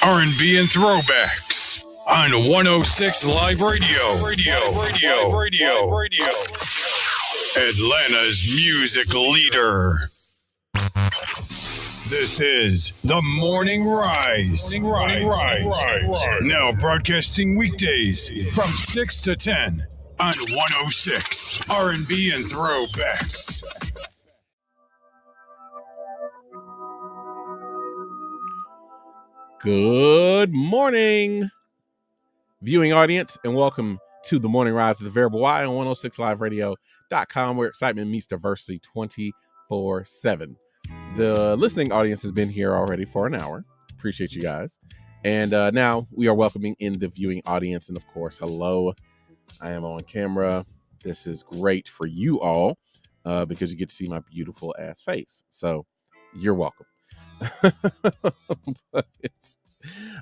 R&B and throwbacks on 106 Live Radio. Atlanta's music leader. This is The Morning Rise. Now broadcasting weekdays from 6 to 10 on 106 R&B and throwbacks. Good morning, viewing audience, and welcome to the Morning Rise of the Variable Y on 106liveradio.com, where excitement meets diversity 24/7. The listening audience has been here already for an hour. Appreciate you guys. And now we are welcoming in the viewing audience. And of course, hello, I am on camera. This is great for you all because you get to see my beautiful ass face. So you're welcome.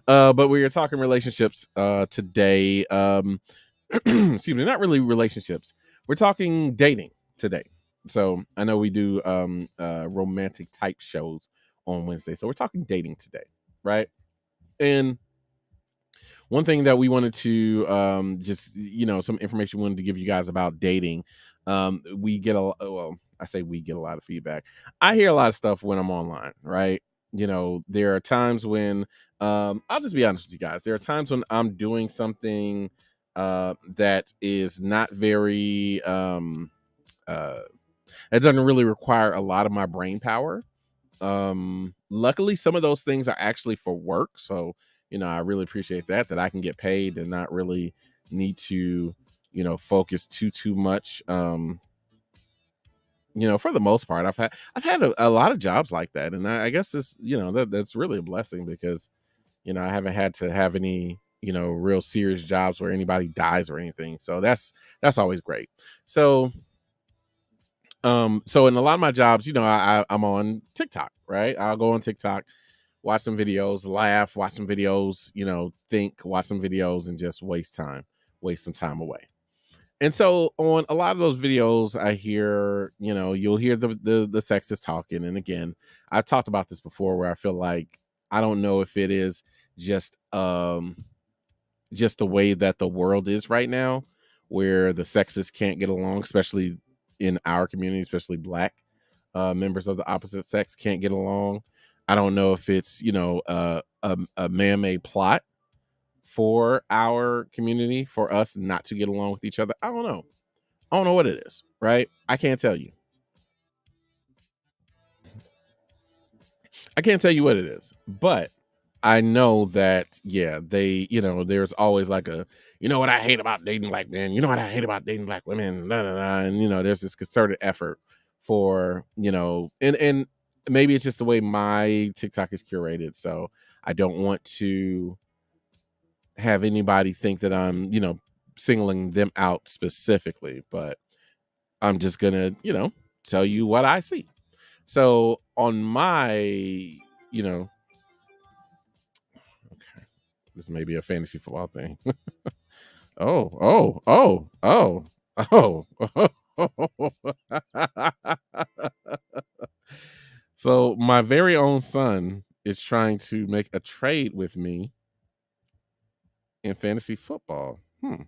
but we are talking relationships today. Excuse me, not really relationships. We're talking dating today. So I know we do romantic type shows on Wednesday. So we're talking dating today, right? And one thing that we wanted to just, some information we wanted to give you guys about dating. We get I say we get a lot of feedback. I hear a lot of stuff when I'm online, right? There are times when I'll just be honest with you guys. There are times when I'm doing something that is not very it doesn't really require a lot of my brain power. Luckily, some of those things are actually for work, so I really appreciate that I can get paid and not really need to focus too much. For the most part, I've had a lot of jobs like that, and I guess it's that's really a blessing because I haven't had to have any real serious jobs where anybody dies or anything, so that's always great. So in a lot of my jobs, I'm on TikTok, right? I'll go on TikTok, watch some videos, laugh, watch some videos, think, watch some videos, and just waste some time away. And so on a lot of those videos, I hear, you'll hear the sexist talking. And again, I've talked about this before where I feel like, I don't know if it is just the way that the world is right now, where the sexist can't get along, especially in our community, especially Black members of the opposite sex can't get along. I don't know if it's, a man-made plot for our community, for us not to get along with each other. I don't know what it is, right? I can't tell you what it is, but I know that, there's always like what I hate about dating Black men, what I hate about dating Black women, blah, blah, blah. And there's this concerted effort for and maybe it's just the way my TikTok is curated, so I don't want to have anybody think that I'm singling them out specifically, but I'm just gonna tell you what I see. So on my okay, this may be a fantasy football thing. oh. So my very own son is trying to make a trade with me in fantasy football. All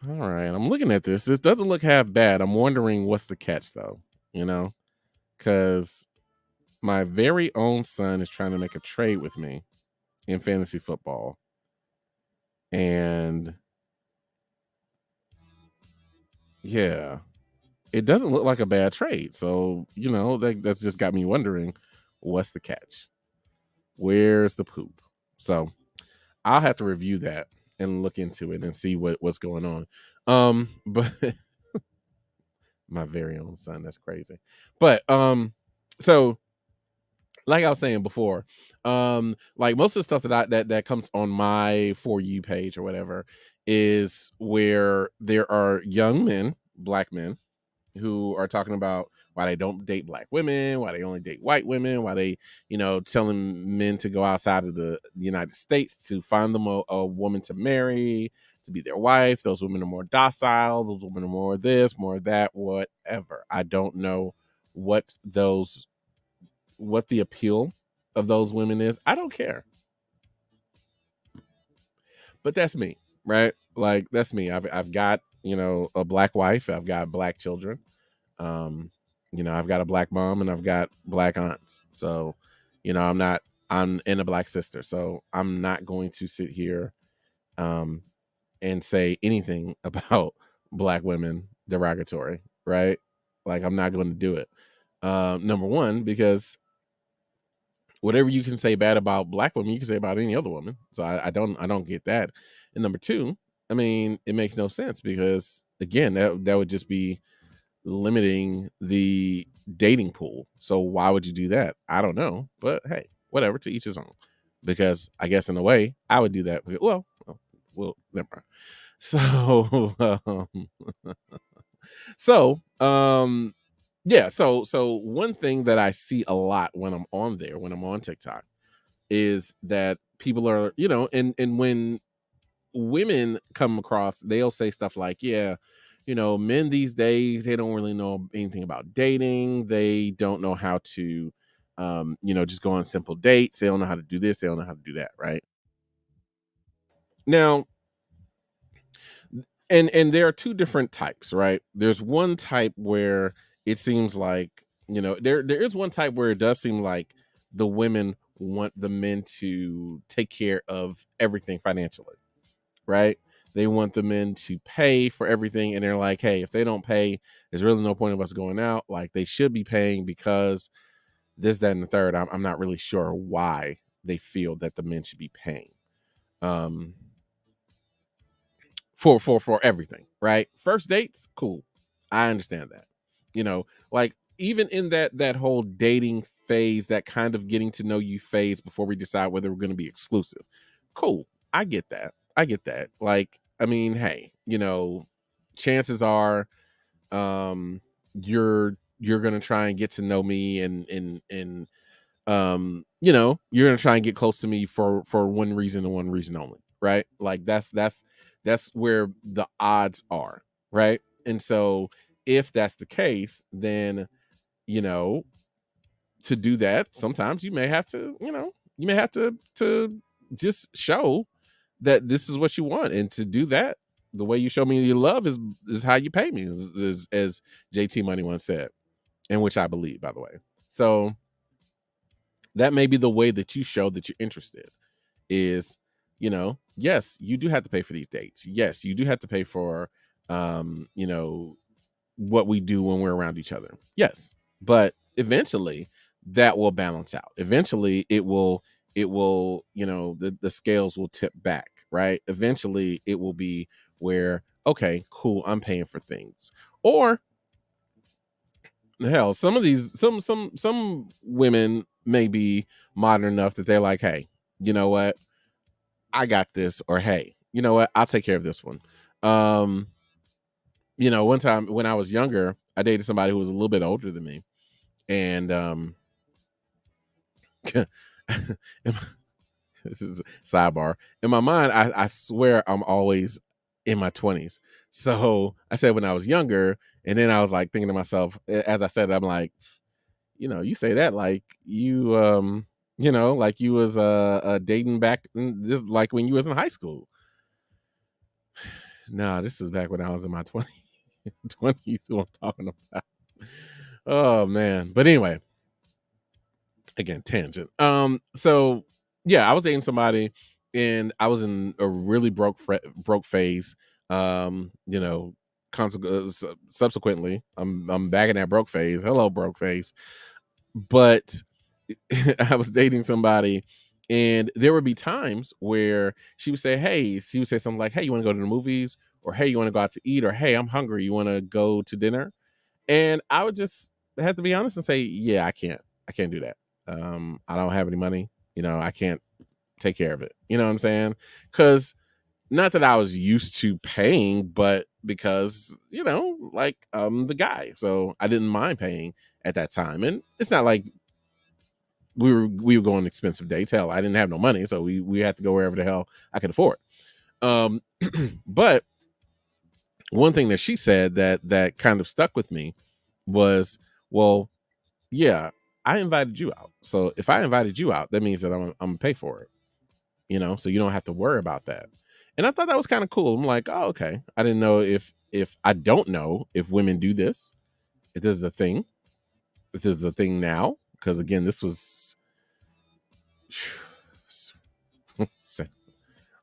right, I'm looking at this. This doesn't look half bad. I'm wondering what's the catch, though, because my very own son is trying to make a trade with me in fantasy football. And yeah, it doesn't look like a bad trade. So, that's just got me wondering, what's the catch? Where's the poop? So I'll have to review that and look into it and see what's going on. But my very own son, that's crazy. But so like I was saying before, like most of the stuff that comes on my For You page or whatever is where there are young men, Black men, who are talking about why they don't date Black women, why they only date white women, why they, telling men to go outside of the United States to find them a woman to marry, to be their wife. Those women are more docile. Those women are more this, more that, whatever. I don't know what the appeal of those women is. I don't care. But that's me, right? Like that's me. I've got, a black wife, I've got black children. Um, I've got a black mom and I've got black aunts. So, I'm in a black sister. So I'm not going to sit here um and say anything about black women derogatory, right? Like I'm not going to do it. Number one, because whatever you can say bad about black women, you can say about any other woman. So I don't get that. And number two, I mean, it makes no sense because again, that would just be limiting the dating pool. So why would you do that? I don't know, but hey, whatever, to each his own. Because I guess in a way, I would do that. Well, never mind. So, yeah. So one thing that I see a lot when I'm on there, when I'm on TikTok, is that people are, and when women come across, they'll say stuff like, yeah, men these days, they don't really know anything about dating. They don't know how to, just go on simple dates. They don't know how to do this. They don't know how to do that. Right now, and there are two different types, right? There's one type where it seems like, there is one type where it does seem like the women want the men to take care of everything financially, right? They want the men to pay for everything, and they're like, hey, if they don't pay, there's really no point of us going out. Like they should be paying because this, that, and the third. I'm not really sure why they feel that the men should be paying. For everything, right? First dates, cool. I understand that. Like even in that whole dating phase, that kind of getting to know you phase before we decide whether we're going to be exclusive. Cool. I get that. Like, I mean, hey, chances are you're going to try and get to know me and you're going to try and get close to me for one reason and one reason only, right? Like that's where the odds are, right? And so if that's the case, then to do that, sometimes you may have to, to just show that this is what you want. And to do that, the way you show me your love is how you pay me, as JT Money once said, and which I believe, by the way. So that may be the way that you show that you're interested is, yes, you do have to pay for these dates. Yes, you do have to pay for, what we do when we're around each other. Yes. But eventually that will balance out. Eventually it will, the scales will tip back, right? Eventually it will be where, okay, cool, I'm paying for things. Or hell, some women may be modern enough that they're like, hey, you know what? I got this, or hey, you know what? I'll take care of this one. One time when I was younger, I dated somebody who was a little bit older than me. And this is a sidebar. In my mind, I swear I'm always in my 20s. So I said when I was younger, and then I was like thinking to myself, as I said, I'm like, you say that like you like you was dating back this, like when you was in high school. No, this is back when I was in my 20s who I'm talking about. Oh man. But anyway, again, tangent. So yeah, I was dating somebody and I was in a really broke phase. Subsequently, I'm back in that broke phase. Hello, broke phase. But I was dating somebody, and there would be times where she would say something like, hey, you want to go to the movies? Or hey, you want to go out to eat? Or hey, I'm hungry, you want to go to dinner? And I would just have to be honest and say, yeah, I can't do that. I don't have any money. I can't take care of it. You know what I'm saying? Because not that I was used to paying, but because, like I'm the guy. So I didn't mind paying at that time. And it's not like we were going on expensive dates. Hell, I didn't have no money. So we had to go wherever the hell I could afford. Um, but one thing that she said that kind of stuck with me was, well, yeah, I invited you out. So if I invited you out, that means that I'm gonna pay for it, so you don't have to worry about that. And I thought that was kind of cool. I'm like, oh, okay. I didn't know if I don't know if women do this, if this is a thing, if this is a thing now. Because again, this was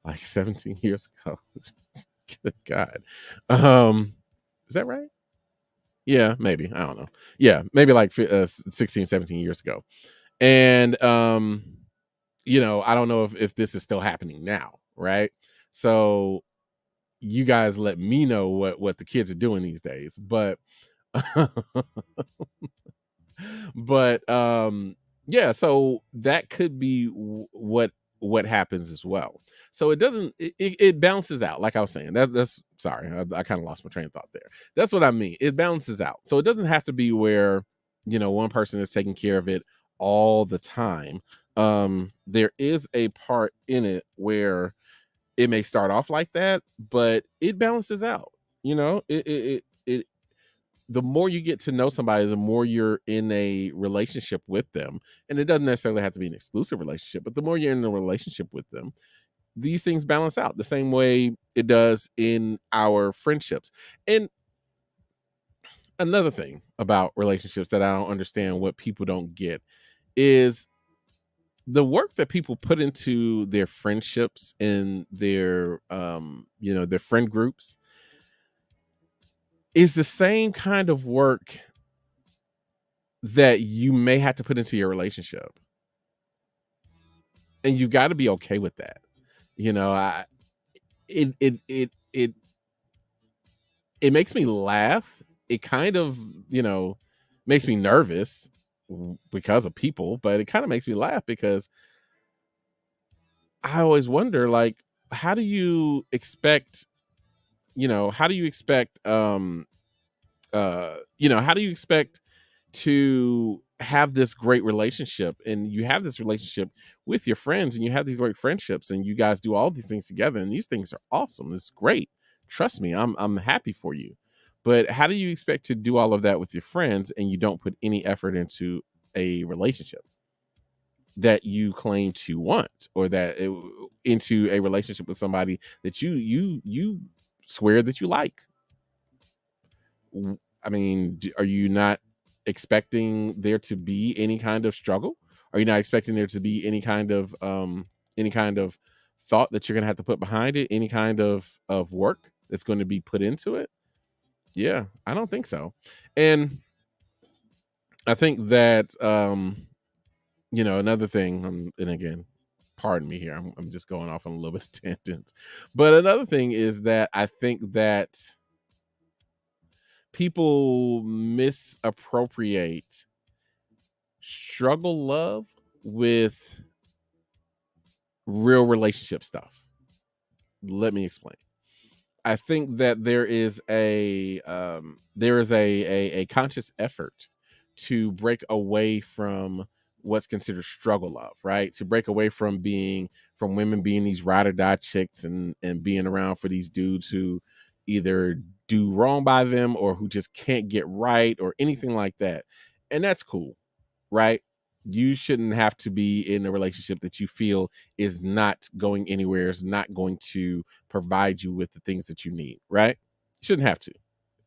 like 17 years ago. Good God. Is that right? Yeah, maybe. I don't know. Yeah, maybe like 16, 17 years ago. And I don't know if this is still happening now, right? So you guys let me know what the kids are doing these days. But but yeah, so that could be what happens as well. So it doesn't it balances out, like I was saying. That's sorry, I kind of lost my train of thought there. That's what I mean. It balances out. So it doesn't have to be where one person is taking care of it all the time. There is a part in it where it may start off like that, but it balances out. It the more you get to know somebody, the more you're in a relationship with them, and it doesn't necessarily have to be an exclusive relationship, but the more you're in a relationship with them, these things balance out the same way it does in our friendships. And another thing about relationships that I don't understand, what people don't get, is the work that people put into their friendships and their friend groups is the same kind of work that you may have to put into your relationship. And you got to be okay with that. I it it it it it makes me laugh. It kind of, makes me nervous because of people, but it kind of makes me laugh because I always wonder, like, how do you expect, how do you expect how do you expect to have this great relationship, and you have this relationship with your friends, and you have these great friendships, and you guys do all these things together, and these things are awesome. It's great. Trust me, I'm happy for you. But how do you expect to do all of that with your friends and you don't put any effort into a relationship that you claim to want, or into a relationship with somebody that you swear that you like? I mean, are you not expecting there to be any kind of struggle? Are you not expecting there to be any kind of thought that you're going to have to put behind it? Any kind of work that's going to be put into it? Yeah, I don't think so. And I think that another thing, and again, pardon me here, I'm just going off on a little bit of tangents. But another thing is that I think that people misappropriate struggle love with real relationship stuff. Let me explain. I think that there is a conscious effort to break away from what's considered struggle love, right? To break away from women being these ride or die chicks, and being around for these dudes who either do wrong by them or who just can't get right or anything like that. And that's cool, right? You shouldn't have to be in a relationship that you feel is not going anywhere, is not going to provide you with the things that you need, right? You shouldn't have to.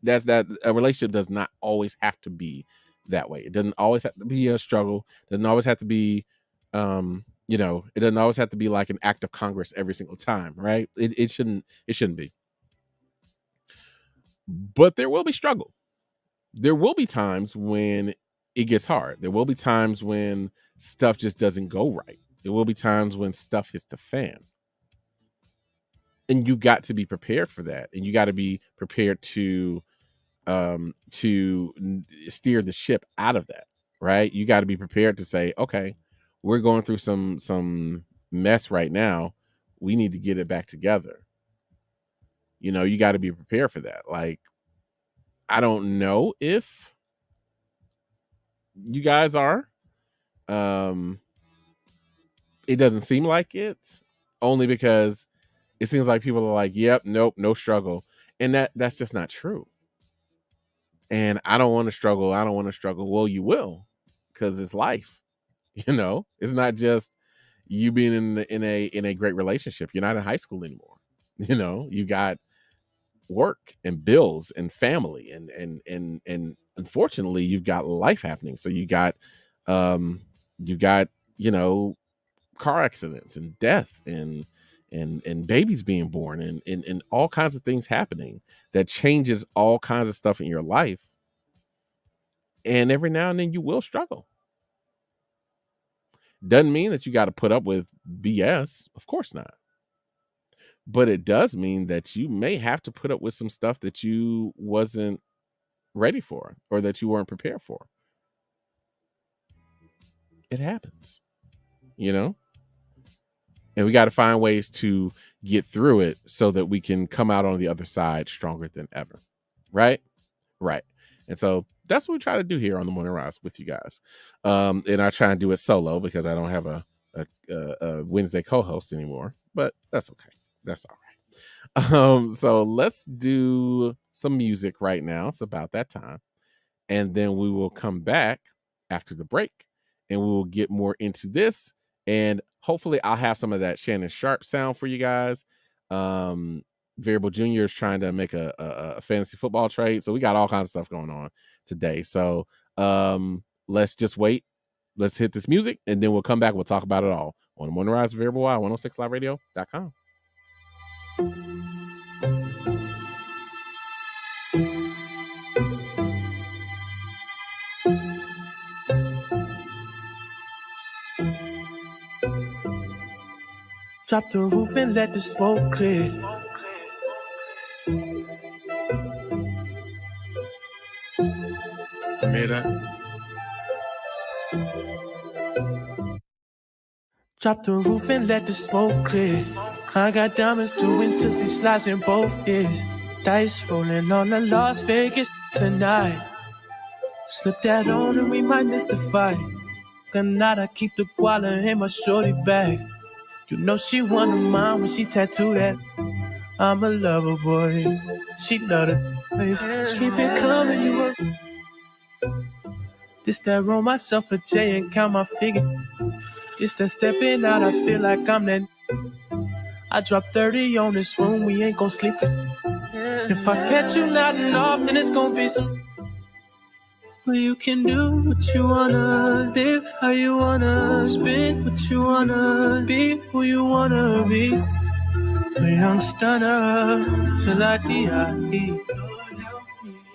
That's that A relationship does not always have to be that way. It doesn't always have to be a struggle. It doesn't always have to be it doesn't always have to be like an act of Congress every single time, right? It shouldn't be. But there will be struggle. There will be times when it gets hard. There will be times when stuff just doesn't go right. There will be times when stuff hits the fan. And you got to be prepared for that. And you got to be prepared to steer the ship out of that, right? You got to be prepared to say, okay, we're going through some mess right now. We need to get it back together. You got to be prepared for that. Like, I don't know if you guys are. Um, it doesn't seem like it, only because It seems like people are like, yep, nope, no struggle. And that's just not true. And I don't want to struggle. I don't want to struggle. Well, you will, because it's life. It's not just you being in a great relationship. You're not in high school anymore. You got work and bills and family and unfortunately you've got life happening. So you got car accidents and death and babies being born and all kinds of things happening that changes all kinds of stuff in your life. And every now and then you will struggle. Doesn't mean that you got to put up with BS. Of course not. But it does mean that you may have to put up with some stuff that you wasn't ready for or that you weren't prepared for. It happens, and we got to find ways to get through it so that we can come out on the other side stronger than ever. Right. And so that's what we try to do here on the Morning Rise with you guys. And I try and do it solo because I don't have a Wednesday co-host anymore, but that's okay. That's all right. So let's do some music right now. It's about that time. And then we will come back after the break and we will get more into this. And hopefully I'll have some of that Shannon Sharp sound for you guys. Variable Junior is trying to make a fantasy football trade. So we got all kinds of stuff going on today. So let's just wait. Let's hit this music and then we'll come back. We'll talk about it all on the Morning Rise Variable Y 106liveradio.com. Drop the roof and let the smoke clear. Drop the roof and let the smoke clear. I got diamonds doing tootsie slides in both ears. Dice rolling on the Las Vegas tonight. Slip that on and we might miss the fight. Ganada keep the guala in my shorty bag. You know she one of mine when she tattooed that. I'm a lover boy. She love the place. Keep it coming, you up. This that roll myself a J and count my figure. This that stepping out, I feel like I'm that. I drop 30 on this room, we ain't gon' sleep. If I catch you nodding off, then it's gon' be some. Well, you can do what you wanna, live how you wanna, spin what you wanna, be who you wanna be. A young stunner till I die.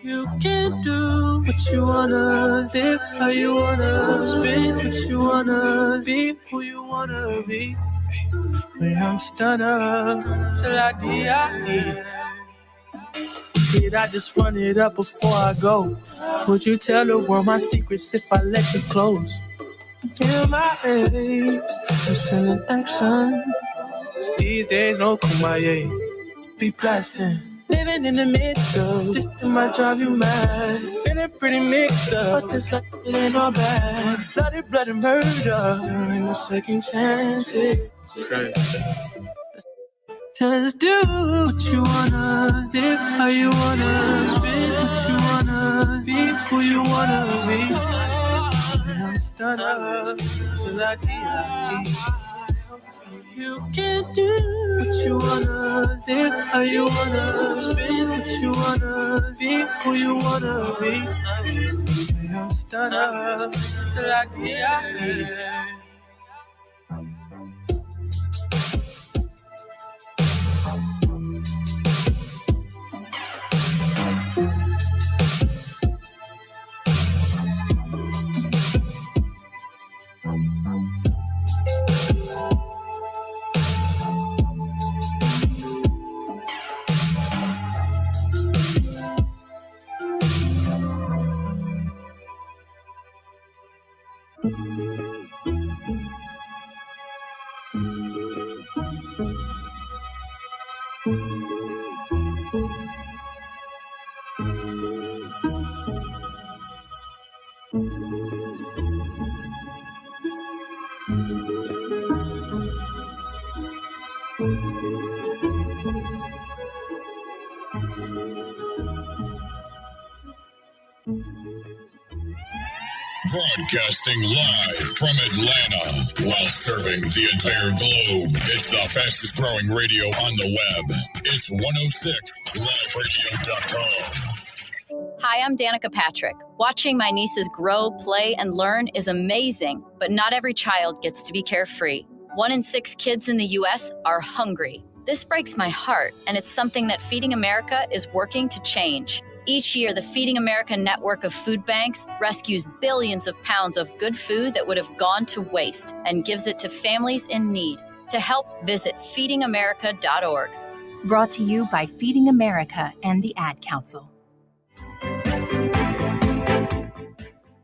You can do what you wanna, live how you wanna, spin what you wanna, be who you wanna be. A young stunner till I die. Did I just run it up before I go? Would you tell the world my secrets if I let you close? In my way, I'm selling action. These days, no kumbaya. Be blasting. Living in the midst of this might drive you mad. Feeling pretty mixed up, but this life it ain't all bad. Bloody murder. There ain't no second chances. Okay. Just do what you wanna, live how you wanna, spin what you wanna, be who you wanna be. I'm stunner till I die. You can do what you wanna, live how you wanna, spin what you wanna, be who you wanna be. I'm stunner till I die. Broadcasting live from Atlanta while serving the entire globe. It's the fastest growing radio on the web. It's 106liveradio.com. Hi, I'm Danica Patrick. Watching my nieces grow, play, and learn is amazing, but not every child gets to be carefree. 1 in 6 kids in the U.S. are hungry. This breaks my heart, and it's something that Feeding America is working to change. Each year, the Feeding America network of food banks rescues billions of pounds of good food that would have gone to waste and gives it to families in need. To help, visit feedingamerica.org. Brought to you by Feeding America and the Ad Council.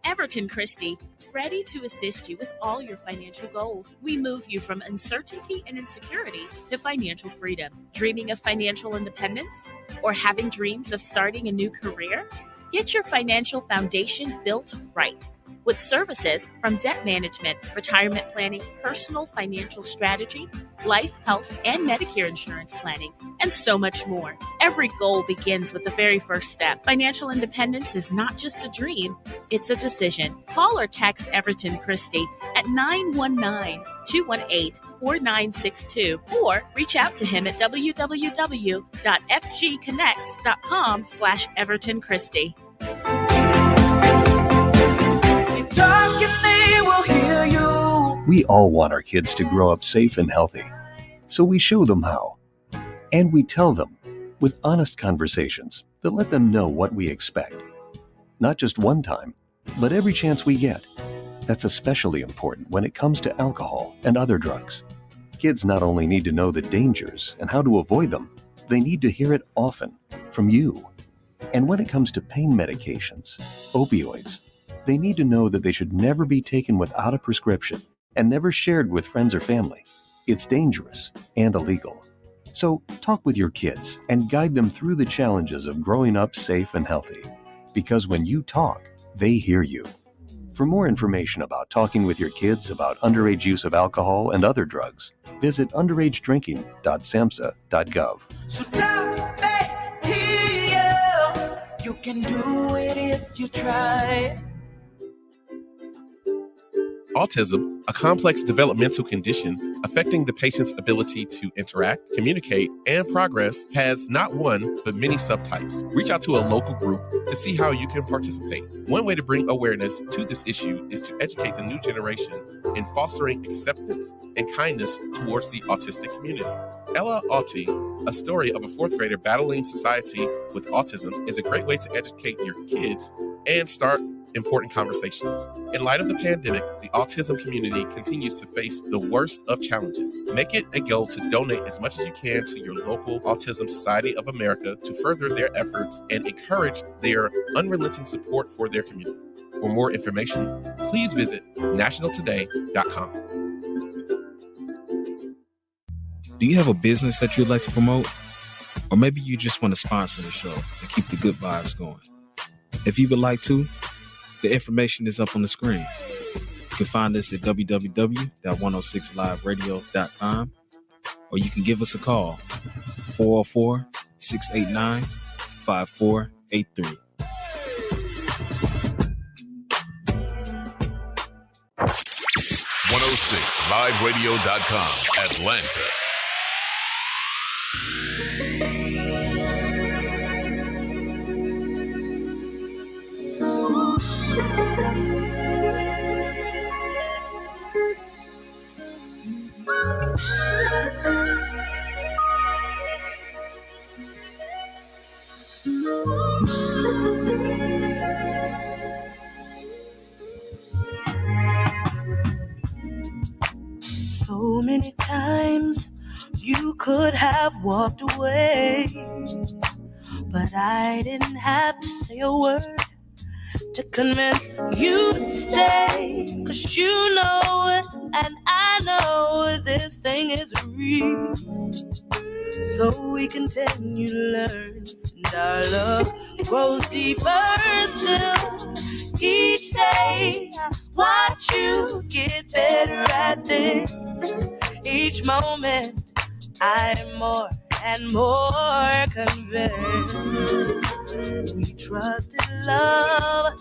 Everton Christie, ready to assist you with all your financial goals. We move you from uncertainty and insecurity to financial freedom. Dreaming of financial independence? Or having dreams of starting a new career? Get your financial foundation built right. With services from debt management, retirement planning, personal financial strategy, life, health, and Medicare insurance planning, and so much more. Every goal begins with the very first step. Financial independence is not just a dream, it's a decision. Call or text Everton Christie at 919-218-4962 or reach out to him at www.fgconnects.com/Everton Christie. Talk and they will hear you. We all want our kids to grow up safe and healthy, so we show them how. And we tell them with honest conversations that let them know what we expect. Not just one time, but every chance we get. That's especially important when it comes to alcohol and other drugs. Kids not only need to know the dangers and how to avoid them, they need to hear it often from you. And when it comes to pain medications, opioids, they need to know that they should never be taken without a prescription and never shared with friends or family. It's dangerous and illegal. So talk with your kids and guide them through the challenges of growing up safe and healthy. Because when you talk, they hear you. For more information about talking with your kids about underage use of alcohol and other drugs, visit underagedrinking.samhsa.gov. So talk, they hear you. You can do it if you try. Autism, a complex developmental condition affecting the patient's ability to interact, communicate, and progress, has not one, but many subtypes. Reach out to a local group to see how you can participate. One way to bring awareness to this issue is to educate the new generation in fostering acceptance and kindness towards the autistic community. Ella Auti, a story of a 4th grader battling society with autism, is a great way to educate your kids and start important conversations. In light of the pandemic, the autism community continues to face the worst of challenges. Make it a goal to donate as much as you can to your local Autism Society of America to further their efforts and encourage their unrelenting support for their community. For more information, please visit nationaltoday.com. Do you have a business that you'd like to promote? Or maybe you just want to sponsor the show and keep the good vibes going. If you would like to, the information is up on the screen. You can find us at www.106liveradio.com, or you can give us a call, 404-689-5483. 106liveradio.com, Atlanta. So many times you could have walked away, but I didn't have to say a word to convince you to stay. 'Cause you know and I know this thing is real. So we continue to learn, and our love grows deeper still. Each day I watch you get better at this. Each moment I'm more and more convinced. We trust in love,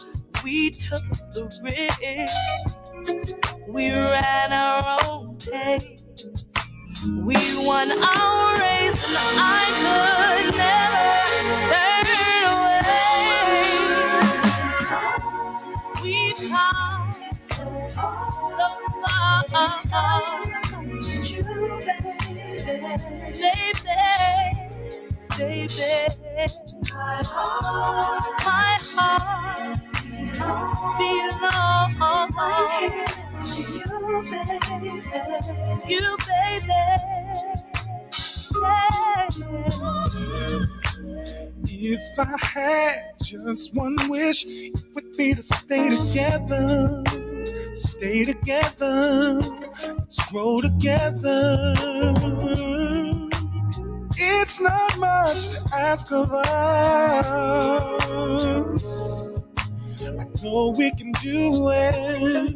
We took the risk. We ran our own pace. We won our race, and I could never turn away. We've come so far. You, baby. My heart belongs to you, baby. You, baby. Yeah. If I had just one wish, it would be to stay together. Stay together. Let's grow together. It's not much to ask of us. I know we can do it.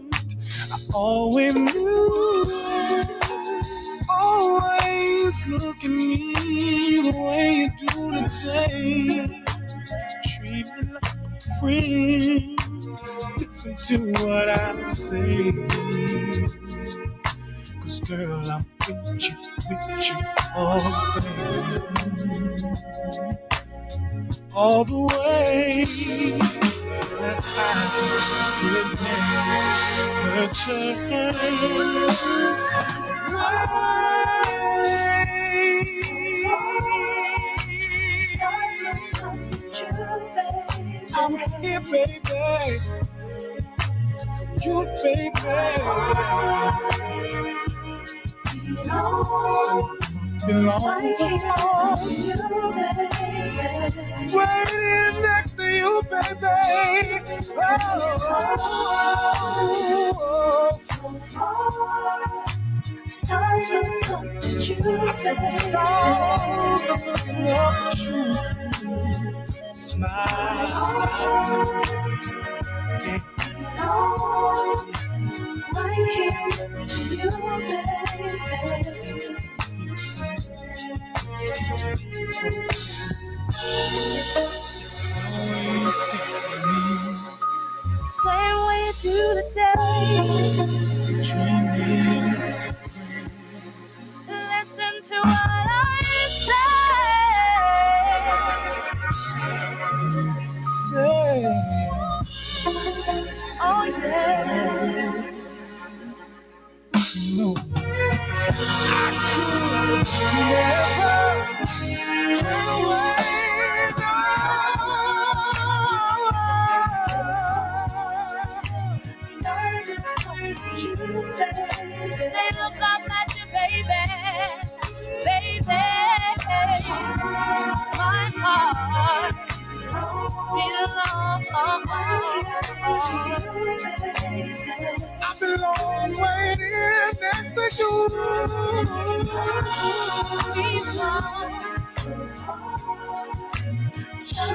I always knew it. Always look at me the way you do today. Treat me like a friend. Listen to what I'm saying. 'Cause girl, I'm with you all the way. That I could never turn away. I'm here, baby. For you, baby. Belong to you, baby. Waiting next to you, baby. So far, stars are looking at you, baby. I see the stars are looking up at you. Smile. Right here next to you, baby. Same way you do today. Dreaming. Listen to what I say. Oh yeah. No. I could never turn away. Stars look up at you, baby. They look up at you, baby. Baby. My heart I belong waiting next to you. So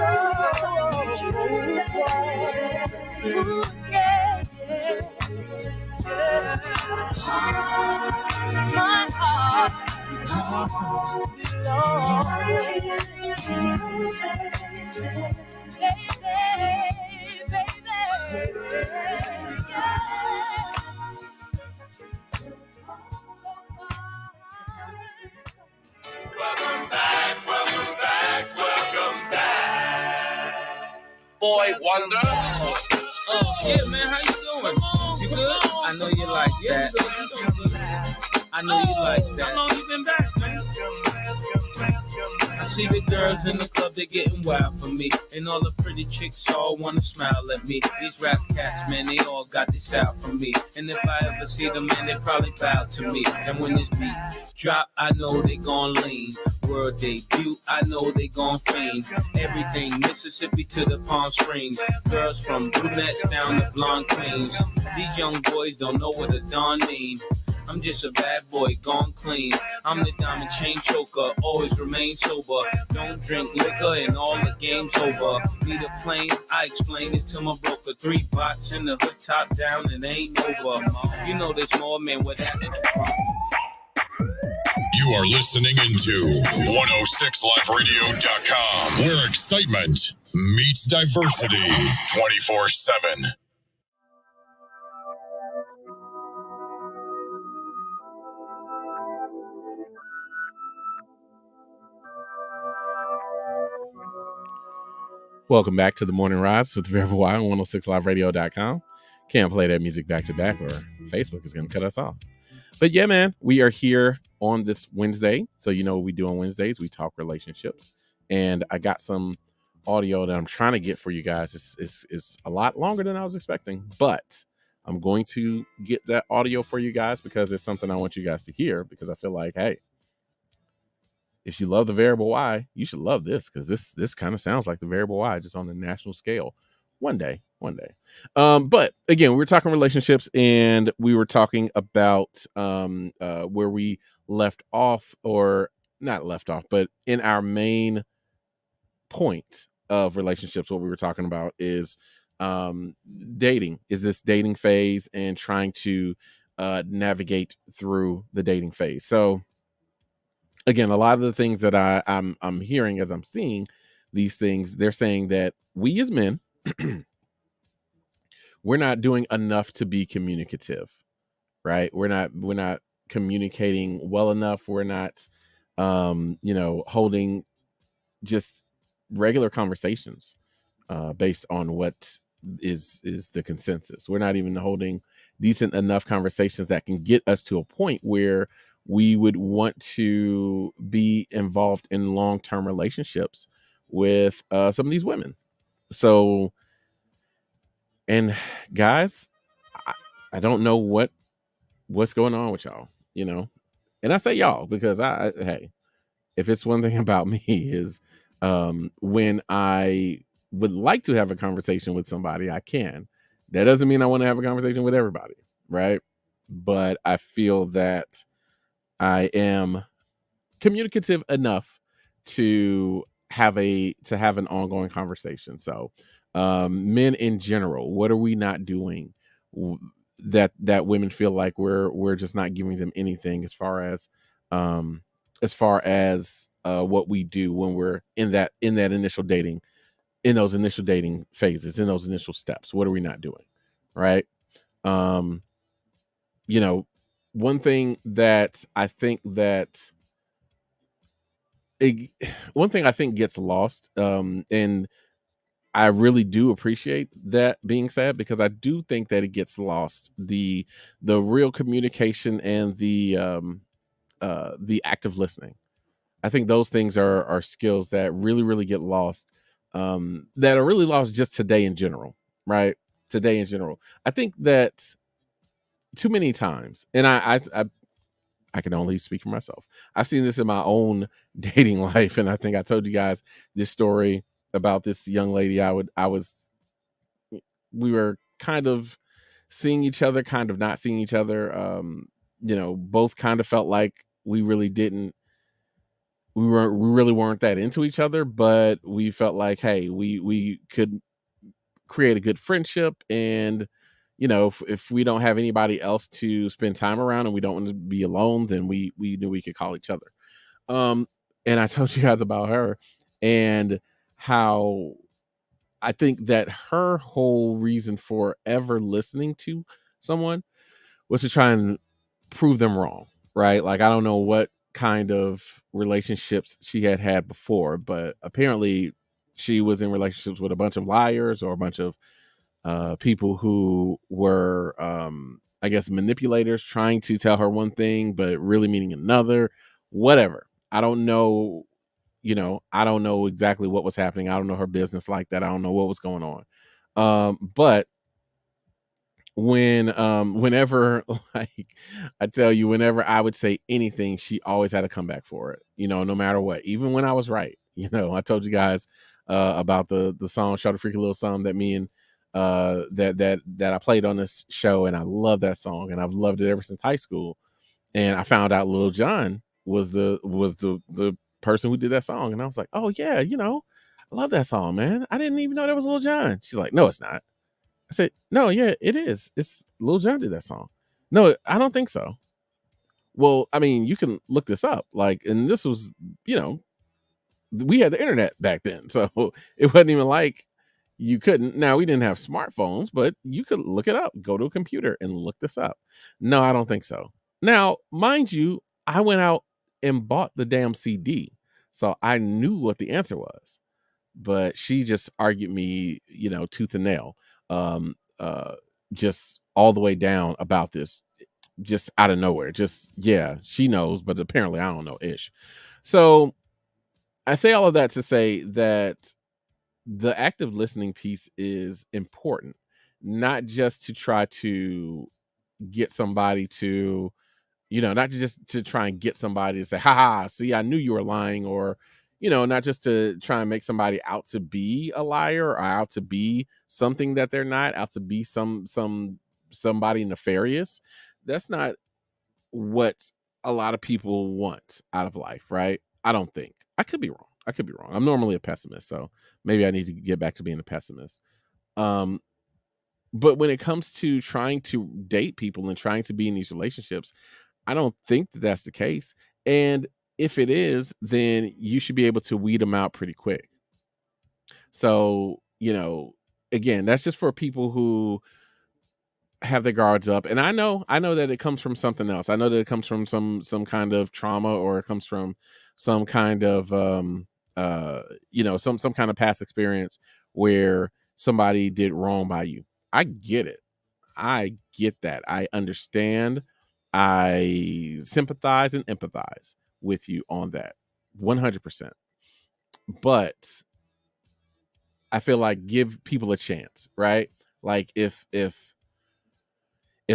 my heart Welcome back. Boy Wonder. Yeah, man, how you doing? You good? I know you like that. I know you like that. How long you been back, man? I see the girls in the club, they're getting wild for me. And all the pretty chicks all wanna smile at me. These rap cats, man, they all got this style from me. And if I ever see them, man, they probably bow to me. And when this beat drop, I know they gon' lean. World debut, I know they gon' fame. Everything Mississippi to the Palm Springs. Girls from brunettes down to blonde queens. These young boys don't know what a Don mean. I'm just a bad boy, gone clean. I'm the diamond chain choker, always remain sober. Don't drink liquor and all the game's over. Need a plane, I explain it to my broker. 3 bots in the hood, top down, and ain't over. You know there's more men where that from. You are listening into 106liveradio.com, where excitement meets diversity 24/7. Welcome back to the Morning Rise with Variable Y on 106liveradio.com. Can't play that music back to back or Facebook is going to cut us off. But yeah, man, we are here on this Wednesday. So you know what we do on Wednesdays? We talk relationships. And I got some audio that I'm trying to get for you guys. It's a lot longer than I was expecting. But I'm going to get that audio for you guys because it's something I want you guys to hear, because I feel like, hey, if you love the Variable Y, you should love this, because this kind of sounds like the Variable Y, just on a national scale. One day. But again, we were talking relationships, and we were talking about where we left off, or not left off, but in our main point of relationships, what we were talking about is dating. Is this dating phase and trying to navigate through the dating phase. So again, a lot of the things that I'm hearing as I'm seeing these things, they're saying that we as men, we're not doing enough to be communicative, right? We're not communicating well enough. We're not, holding just regular conversations based on what is the consensus. We're not even holding decent enough conversations that can get us to a point where we would want to be involved in long-term relationships with some of these women. So, and guys, I don't know what's going on with y'all, and I say y'all because hey, if it's one thing about me is when I would like to have a conversation with somebody, I can. That doesn't mean I want to have a conversation with everybody, right? But I feel that I am communicative enough to have an ongoing conversation. So men in general, what are we not doing that women feel like we're just not giving them anything as far as what we do when we're in that initial dating, in those initial dating phases, in those initial steps? What are we not doing? Right. One thing that I think gets lost, and I really do appreciate that being said, because I do think that it gets lost, the real communication and the active listening. I think those things are skills that really, really get lost, that are really lost just today in general, right? Today in general. I think that too many times, and I can only speak for myself, I've seen this in my own dating life, and I think I told you guys this story about this young lady. We were kind of seeing each other, kind of not seeing each other. Both kind of felt like we really weren't that into each other, but we felt like, hey, we could create a good friendship, and if we don't have anybody else to spend time around and we don't want to be alone, then we knew we could call each other. And I told you guys about her and how I think that her whole reason for ever listening to someone was to try and prove them wrong, right? Like, I don't know what kind of relationships she had before, but apparently she was in relationships with a bunch of liars, or a bunch of people who were, I guess, manipulators, trying to tell her one thing but really meaning another. Whatever. I don't know. I don't know exactly what was happening. I don't know her business like that. I don't know what was going on. But whenever, like, I tell you, whenever I would say anything, she always had to come back for it, no matter what, even when I was right. I told you guys about the song "Shout a Freaky Little Something" that me and that I played on this show, and I love that song, and I've loved it ever since high school. And I found out Lil Jon was the person who did that song, and I was like, oh yeah, I love that song, man. I didn't even know that was Lil Jon. She's like, no, it's not. I said, no, yeah, it is. It's Lil Jon did that song. No, I don't think so. Well, I mean, you can look this up, like, and this was, we had the internet back then, so it wasn't even like you couldn't. Now, we didn't have smartphones, but you could look it up, go to a computer and look this up. No, I don't think so. Now, mind you, I went out and bought the damn CD, so I knew what the answer was. But she just argued me, tooth and nail, um, just all the way down about this, just out of nowhere. Just, yeah, she knows, but apparently I don't know ish. So I say all of that to say that the active listening piece is important, not just to try to get somebody to, not just to try and get somebody to say, haha, see, I knew you were lying, or, not just to try and make somebody out to be a liar or out to be something that they're not, out to be somebody nefarious. That's not what a lot of people want out of life, right? I don't think. I could be wrong. I'm normally a pessimist, so maybe I need to get back to being a pessimist. But when it comes to trying to date people and trying to be in these relationships, I don't think that that's the case. And if it is, then you should be able to weed them out pretty quick. So, again, that's just for people who have their guards up. And I know that it comes from something else. I know that it comes from some kind of trauma, or it comes from some kind of some kind of past experience where somebody did wrong by you. I get it. I get that. I understand. I sympathize and empathize with you on that 100%. But I feel like give people a chance, right? Like if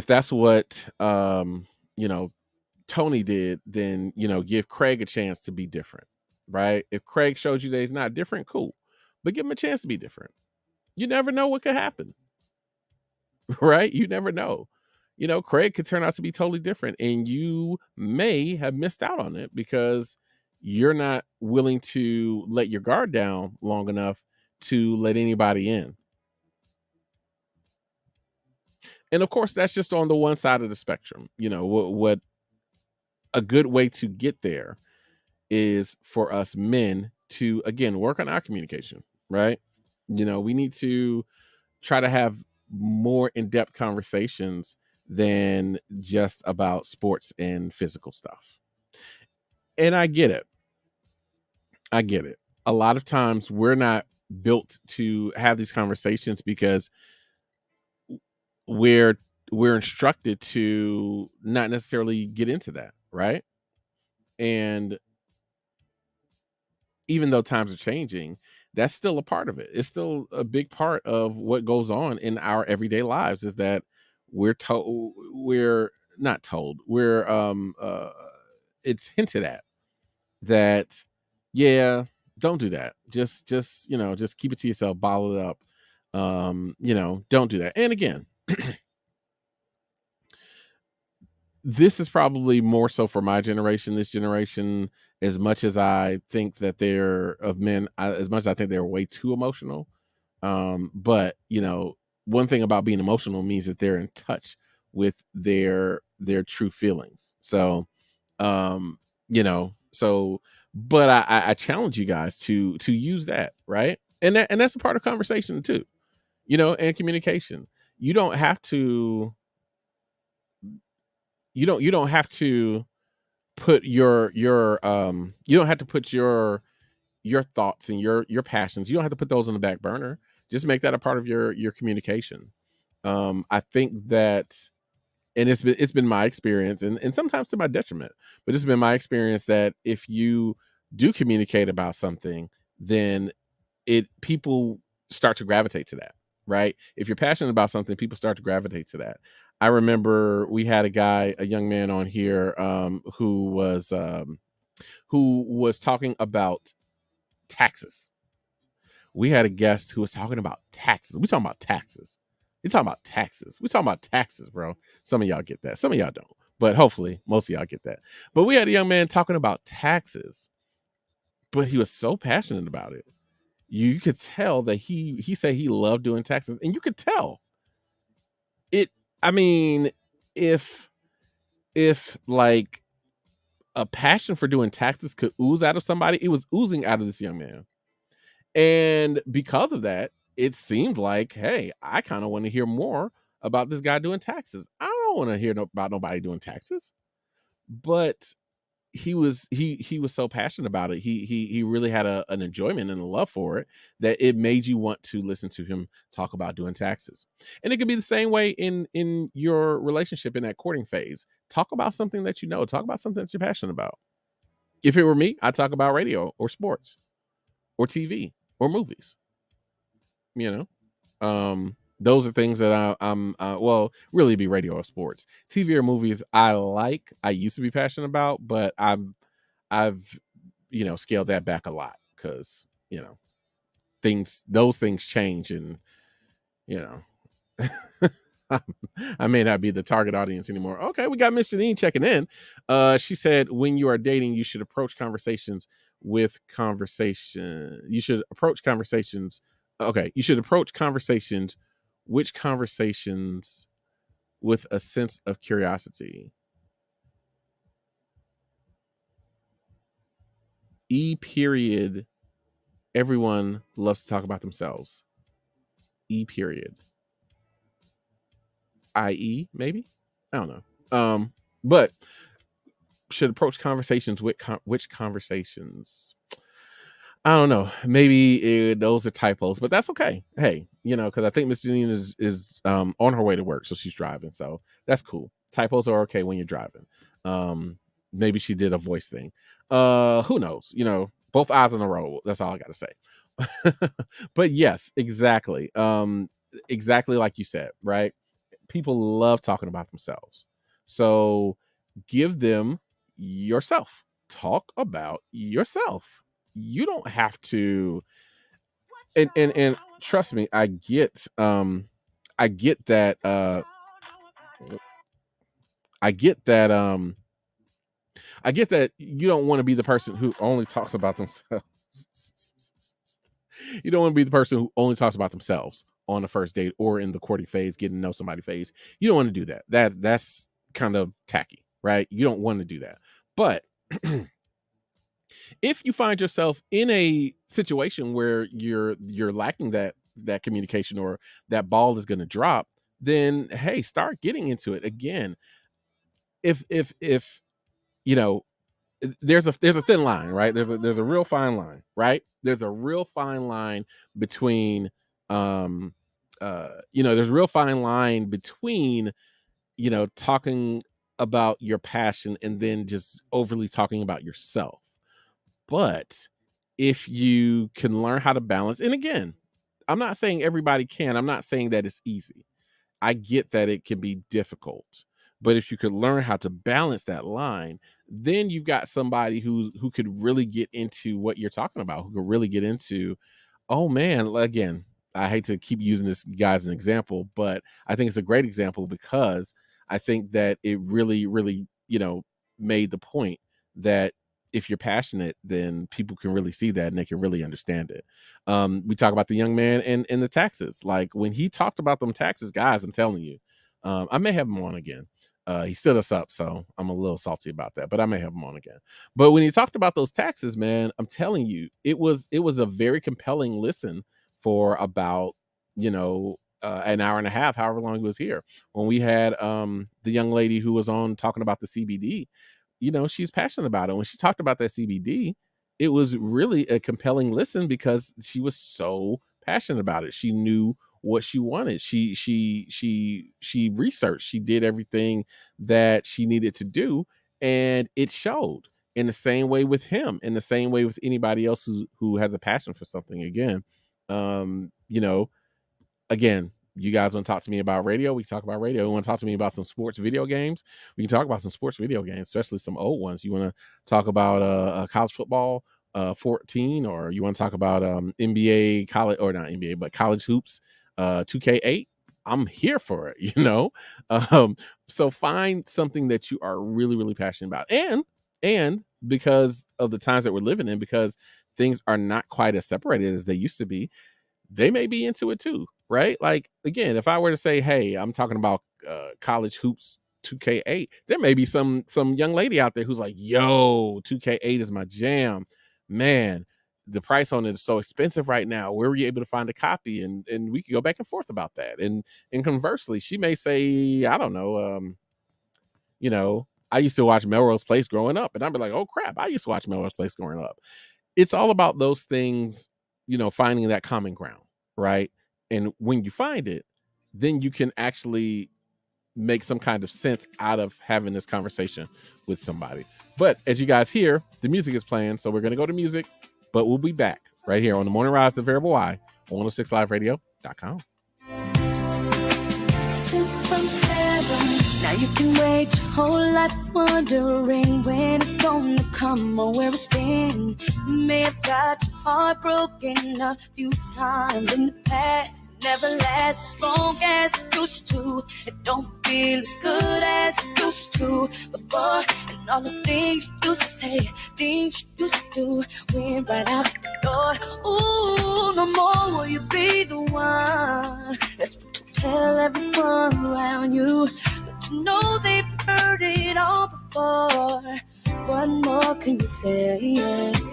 that's what Tony did, then give Craig a chance to be different, right? If Craig showed you that he's not different, cool, but give him a chance to be different. You never know what could happen, right? You never know. Craig could turn out to be totally different, and you may have missed out on it because you're not willing to let your guard down long enough to let anybody in. And of course, that's just on the one side of the spectrum. What a good way to get there is for us men to, again, work on our communication, right? We need to try to have more in-depth conversations than just about sports and physical stuff. And I get it. A lot of times we're not built to have these conversations because we're instructed to not necessarily get into that, right? And even though times are changing, that's still a part of it. It's still a big part of what goes on in our everyday lives, is that we're not told, it's hinted at that, yeah, don't do that. Just keep it to yourself, bottle it up. Don't do that. And again, this is probably more so for my generation. This generation, as much as I think that they're of men, as much as I think they're way too emotional. But one thing about being emotional means that they're in touch with their true feelings. So, but I challenge you guys to use that, right? And that's a part of conversation too, and communication. You don't have to put your thoughts and your passions. You don't have to put those on the back burner. Just make that a part of your communication. I think that, and it's been my experience, and sometimes to my detriment, but it's been my experience that if you do communicate about something, then people start to gravitate to that, right? If you're passionate about something, people start to gravitate to that. I remember we had a young man on here who was talking about taxes. We had a guest who was talking about taxes. We talking about taxes. We talking about taxes. We talking about taxes, bro. Some of y'all get that. Some of y'all don't. But hopefully most of y'all get that. But we had a young man talking about taxes. But he was so passionate about it. You could tell that he said he loved doing taxes. And you could tell. If like a passion for doing taxes could ooze out of somebody. It was oozing out of this young man. And because of that, it seemed like, hey, I kind of want to hear more about this guy doing taxes. I don't want to hear about nobody doing taxes. But he was so passionate about it. He really had an enjoyment and a love for it that it made you want to listen to him talk about doing taxes. And it could be the same way in your relationship in that courting phase. Talk about something that you know. Talk about something that you're passionate about. If it were me, I'd talk about radio or sports or TV or movies. You know, those are things that I'm well, really be radio or sports. TV or movies I used to be passionate about, but I've you know, scaled that back a lot because, you know, those things change, and you know, I may not be the target audience anymore. Okay, we got Miss Janine checking in. She said, when you are dating, you should approach conversations with conversation. You should approach conversations. Okay, you should approach conversations. Which conversations with a sense of curiosity? Period. Everyone loves to talk about themselves. Period. I.e., maybe? I don't know. But should approach conversations with which conversations? I don't know. Maybe those are typos, but that's okay. Hey, you know, because I think Miss Janine is on her way to work, so she's driving. So that's cool. Typos are okay when you're driving. Maybe she did a voice thing. Who knows? You know, both eyes on the road. That's all I got to say. But yes, exactly. Exactly like you said, right? People love talking about themselves. So give them yourself. Talk about yourself. You don't have to, and trust me, I get that I get that you don't want to be the person who only talks about themselves. You don't want to be the person who only talks about themselves on the first date or in the courting phase, getting to know somebody phase. You don't want to do that. That's kind of tacky, right? You don't want to do that. But if you find yourself in a situation where you're lacking that communication, or that ball is going to drop, then hey, start getting into it again. If you know, there's a thin line, right? There's a real fine line, right? There's a real fine line between you know, there's a real fine line between, you know, talking about your passion and then just overly talking about yourself. But if you can learn how to balance, and again, I'm not saying everybody can. I'm not saying that it's easy. I get that it can be difficult. But if you could learn how to balance that line, then you've got somebody who could really get into what you're talking about, who could really get into, oh man, again, I hate to keep using this guy as an example, but I think it's a great example because I think that it really, really, you know, made the point that if you're passionate, then people can really see that and they can really understand it. We talk about the young man and the taxes. Like when he talked about them taxes, guys, I'm telling you, I may have him on again. He stood us up, so I'm a little salty about that, but I may have him on again. But when he talked about those taxes, man, I'm telling you, it was a very compelling listen for about, you know, an hour and a half, however long he was here. When we had the young lady who was on talking about the CBD, you know, she's passionate about it. When she talked about that CBD, it was really a compelling listen because she was so passionate about it. She knew what she wanted. She researched. She did everything that she needed to do, and it showed. In the same way with him, in the same way with anybody else who has a passion for something. Again, you know, again, you guys want to talk to me about radio? We can talk about radio. You want to talk to me about some sports video games? We can talk about some sports video games, especially some old ones. You want to talk about college football 14, or you want to talk about NBA college, or not NBA, but college hoops 2K8? I'm here for it, you know? So find something that you are really, really passionate about. And because of the times that we're living in, because things are not quite as separated as they used to be, they may be into it too, right? Like, again, if I were to say, hey, I'm talking about college hoops 2K8. There may be some young lady out there who's like, yo, 2K8 is my jam. Man, the price on it is so expensive right now. Where were you able to find a copy? And we could go back and forth about that. And conversely, she may say, I don't know, I used to watch Melrose Place growing up, and I'd be like, oh crap, I used to watch Melrose Place growing up. It's all about those things, finding that common ground, right? And when you find it, then you can actually make some kind of sense out of having this conversation with somebody. But as you guys hear, the music is playing, so we're going to go to music, but we'll be back right here on the Morning Rise, The Variable Why, on 106liveradio.com. Now you can wait your whole life wondering when it's gonna come or where it's been. You may have got your heart broken a few times in the past. Never last as strong as it used to. It don't feel as good as it used to before. And all the things you used to say, things you used to do, went right out the door. Ooh, no more will you be the one that's to tell everyone around you. But you know they've heard it all before. What more can you say?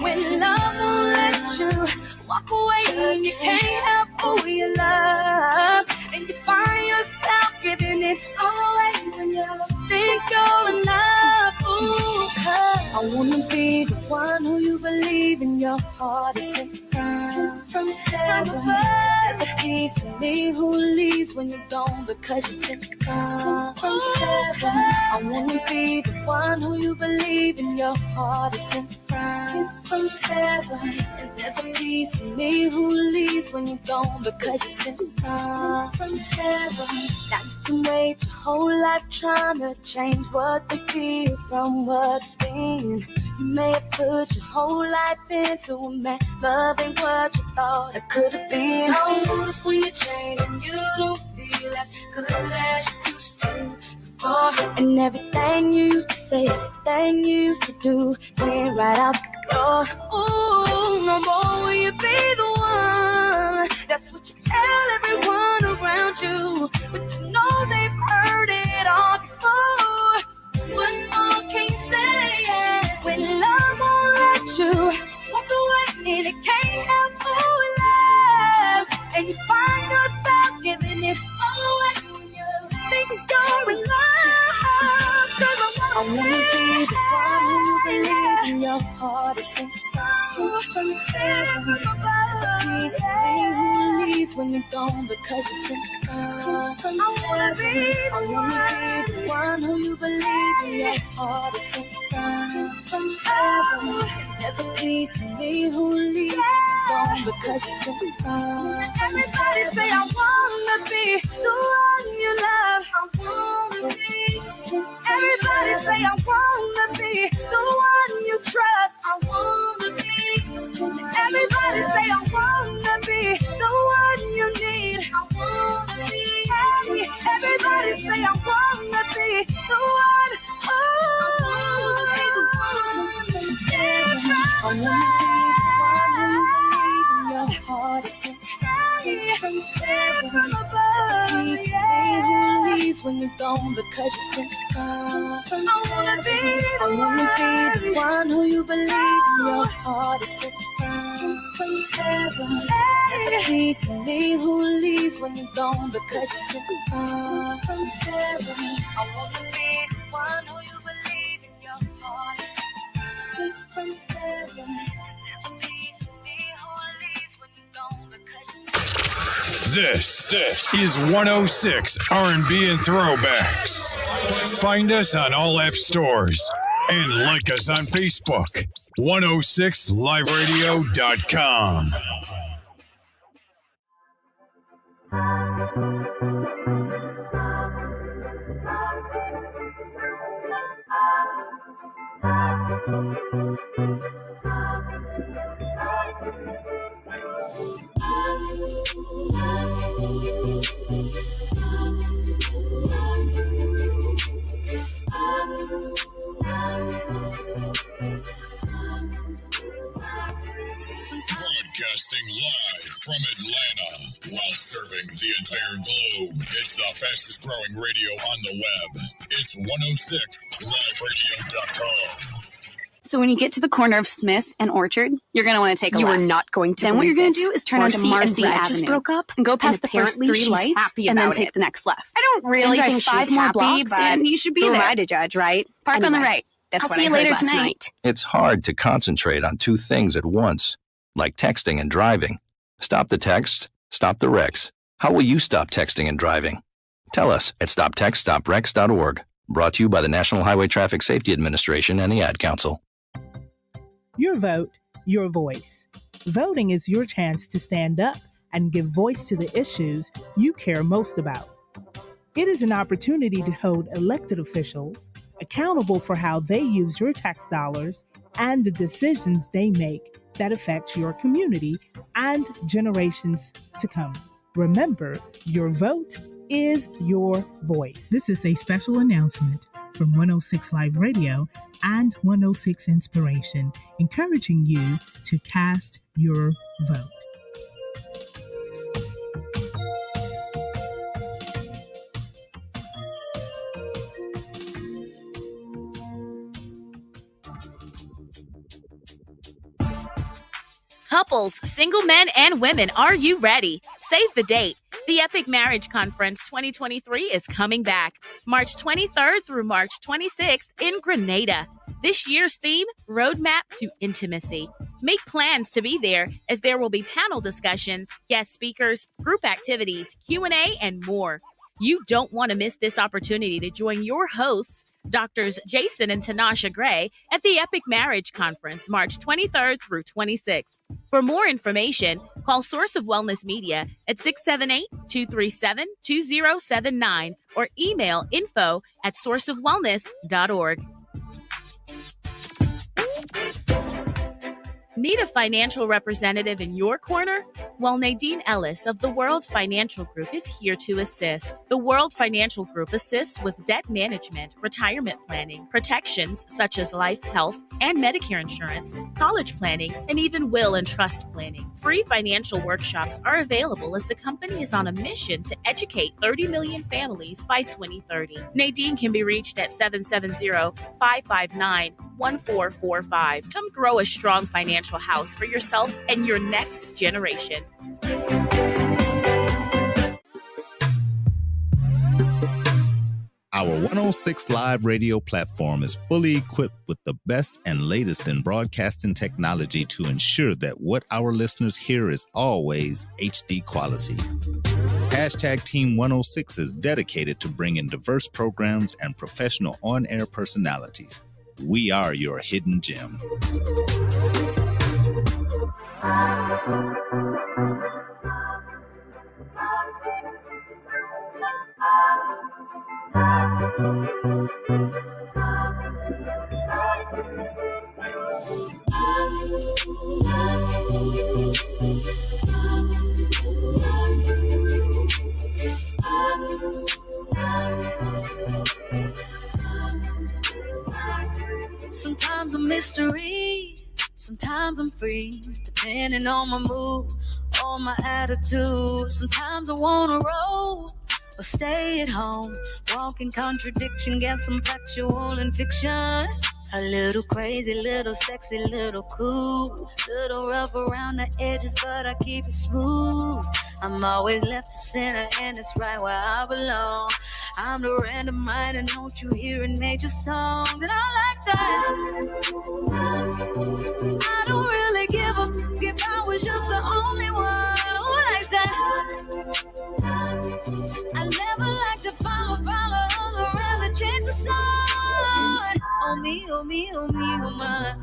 When love won't let you walk away and you can't help who you love, and you find yourself giving it all away when you think you're enough. Ooh, 'cause I wanna be the one who you believe in your heart is sent from heaven. There's a piece of me who leaves when you're gone because you're sent from heaven. I wanna be the one who you believe in your heart is sent from heaven. And there's a piece of me who leaves when you're gone because you're sent from heaven. Now you can wait your whole life trying to change what they feel from what's been. You may have put your whole life into a man, loving what you thought it could have been. I notice when you change and you don't feel as good as you used to before. And everything you used to say, everything you used to do, went right out the door. Ooh, no more will you be the one. That's what you tell everyone around you. But you know they've heard it all before. What more can you say? Yeah. When love won't let you walk away and it can't help who it loves, and you find yourself giving it all away when you think you're in love. 'Cause I wanna be the one who believes in your heart is sent from heaven. There's a piece of me who leaves when you're gone because you're sent from heaven. I wanna be the one who you believe in your heart is sent from heaven. And there's a piece of me who leaves when you're gone because you're sent from. Everybody say I wanna be the one you love. I wanna be. Everybody say I wanna be the one you trust. I wanna be. Everybody say I wanna be the one you need. I wanna be. Hey, everybody say I wanna be the one. Oh, I wanna be the one who you believe in your heart is sent from above. Peace who leaves when you're gone because you're sent from. I wanna be the one who you believe in your heart is sent from heaven. There's a piece of me who leaves when you're gone because you're sent from heaven. I wanna be the one who you believe in your heart is sent from heaven. This is 106 R&B and Throwbacks. Find us on all app stores and like us on Facebook. 106liveradio.com. Broadcasting Serving the entire globe. It's the fastest growing radio on the web. It's 106liveradio.com. So when you get to the corner of Smith and Orchard, you're going to want to take a left. You are not going to. Then what you're going to do is turn onto Marcy and Brett Avenue. just broke up and go past the apparently first 3 she's lights happy and then about take it. the next left. I don't really drive think 5 she's more happy, blocks but and you should be who there. am I to judge, right? Park on the Anyway, right. That's I'll what see I you heard later last tonight. night. It's hard to concentrate on two things at once, like texting and driving. Stop the text, stop the wrecks. How will you stop texting and driving? Tell us at stoptextstopwrecks.org. Brought to you by the National Highway Traffic Safety Administration and the Ad Council. Your vote, your voice. Voting is your chance to stand up and give voice to the issues you care most about. It is an opportunity to hold elected officials accountable for how they use your tax dollars and the decisions they make that affect your community and generations to come. Remember, your vote is your voice. This is a special announcement from 106 Live Radio and 106 Inspiration, encouraging you to cast your vote. Couples, single men, and women, are you ready? Save the date. The Epic Marriage Conference 2023 is coming back March 23rd through March 26th in Grenada. This year's theme, Roadmap to Intimacy. Make plans to be there, as there will be panel discussions, guest speakers, group activities, Q&A, and more. You don't want to miss this opportunity to join your hosts, Drs. Jason and Tanasha Gray, at the Epic Marriage Conference, March 23rd through 26th. For more information, call Source of Wellness Media at 678-237-2079 or email info@sourceofwellness.org. Need a financial representative in your corner? Well, Nadine Ellis of the World Financial Group is here to assist. The World Financial Group assists with debt management, retirement planning, protections such as life, health, and Medicare insurance, college planning, and even will and trust planning. Free financial workshops are available as the company is on a mission to educate 30 million families by 2030. Nadine can be reached at 770-559-1445. Come grow a strong financial house for yourself and your next generation. Our 106 Live Radio platform is fully equipped with the best and latest in broadcasting technology to ensure that what our listeners hear is always HD quality. Hashtag Team 106 is dedicated to bringing diverse programs and professional on-air personalities. We are your hidden gem. Sometimes a mystery, sometimes I'm free, depending on my mood or my attitude. Sometimes I wanna roll or stay at home, walk in contradiction, get some factual and fiction. A little crazy, little sexy, little cool, little rough around the edges, but I keep it smooth. I'm always left to center, and it's right where I belong. I'm the random mind, and don't you hear in major songs, and I like that. I don't really give a f- if I was just the only one who likes that. I never like to follow others around and change the song. Oh me, oh me, oh me, oh my.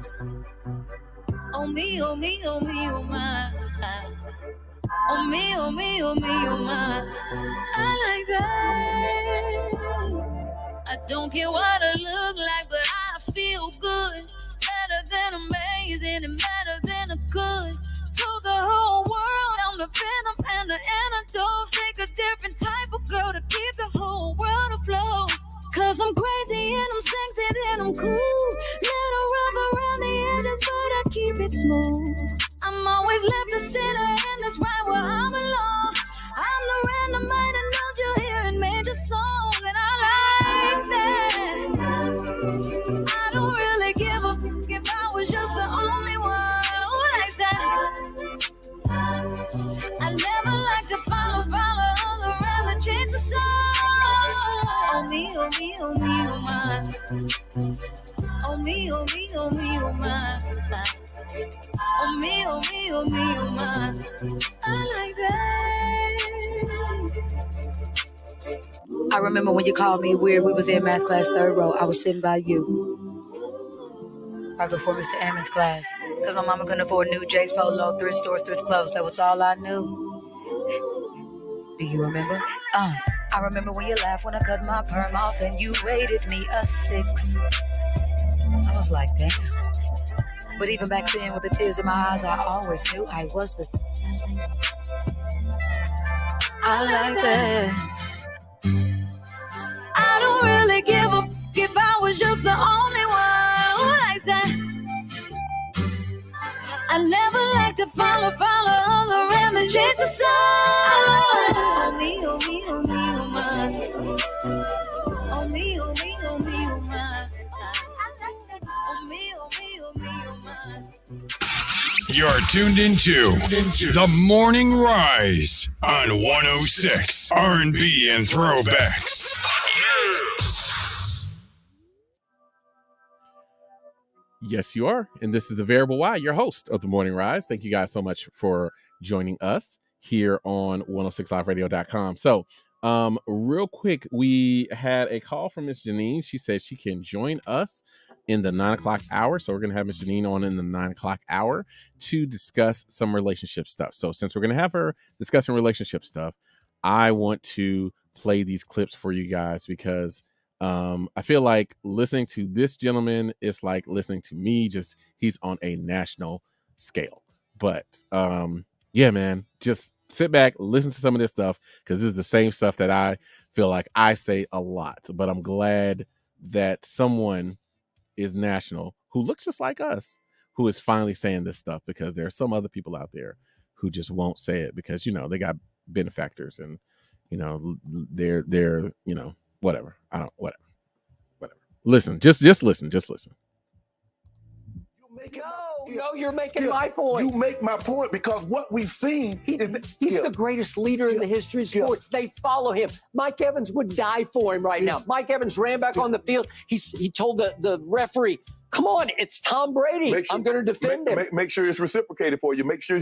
Oh me, oh me, oh me, oh my. Oh me, oh me, oh me, oh my. I like that. I don't care what I look like, but I feel good. Better than amazing and better than I could. To the whole world, I'm the venom and the antidote. Take a different type of girl to keep the whole world afloat. Cause I'm crazy and I'm sexy and I'm cool. Little rough around the edges, but I keep it smooth. I'm always left to center, and that's right where I belong. I'm oh me, oh me, oh my. Oh me, oh me, oh me, oh my. Oh me, oh me, oh me, oh my. I like that. I remember when you called me weird. We was in math class, third row. I was sitting by you. Right before Mr. Ammons' class. Because my mama couldn't afford new J's Polo, thrift store, thrift clothes. That was all I knew. Do you remember? I remember when you laughed when I cut my perm off and you rated me a 6. I was like, damn. But even back then, with the tears in my eyes, I always knew I was the... I like that. I don't really give a f if I was just the only one who likes that. I never like to follow all around and chase the sun. Oh me, oh me, oh me, oh my. Oh me, oh me, oh me, oh my. Oh me, oh me, oh me, oh my. You're tuned into The Morning Rise on 106 R&B and Throwbacks. Yes, you are. And this is the Variable Y, your host of The Morning Rise. Thank you guys so much for joining us here on 106liveradio.com. So, real quick, we had a call from Miss Janine. She said she can join us in the 9 o'clock hour. So we're going to have Miss Janine on in the 9 o'clock hour to discuss some relationship stuff. So since we're going to have her discussing relationship stuff, I want to play these clips for you guys because I feel like listening to this gentleman is like listening to me, just he's on a national scale. But yeah, man, just sit back, listen to some of this stuff because this is the same stuff that I feel like I say a lot. But I'm glad that someone is national who looks just like us, who is finally saying this stuff, because there are some other people out there who just won't say it because, you know, they got benefactors and, you know, they're, you know, whatever. Whatever. Listen, just listen. No, you're making my point. You make my point because what we've seen, he's the greatest leader in the history of sports. They follow him. Mike Evans would die for him right now. Mike Evans ran back on the field. He told the referee, come on, it's Tom Brady. I'm going to defend him. Make sure it's reciprocated for you. Make sure,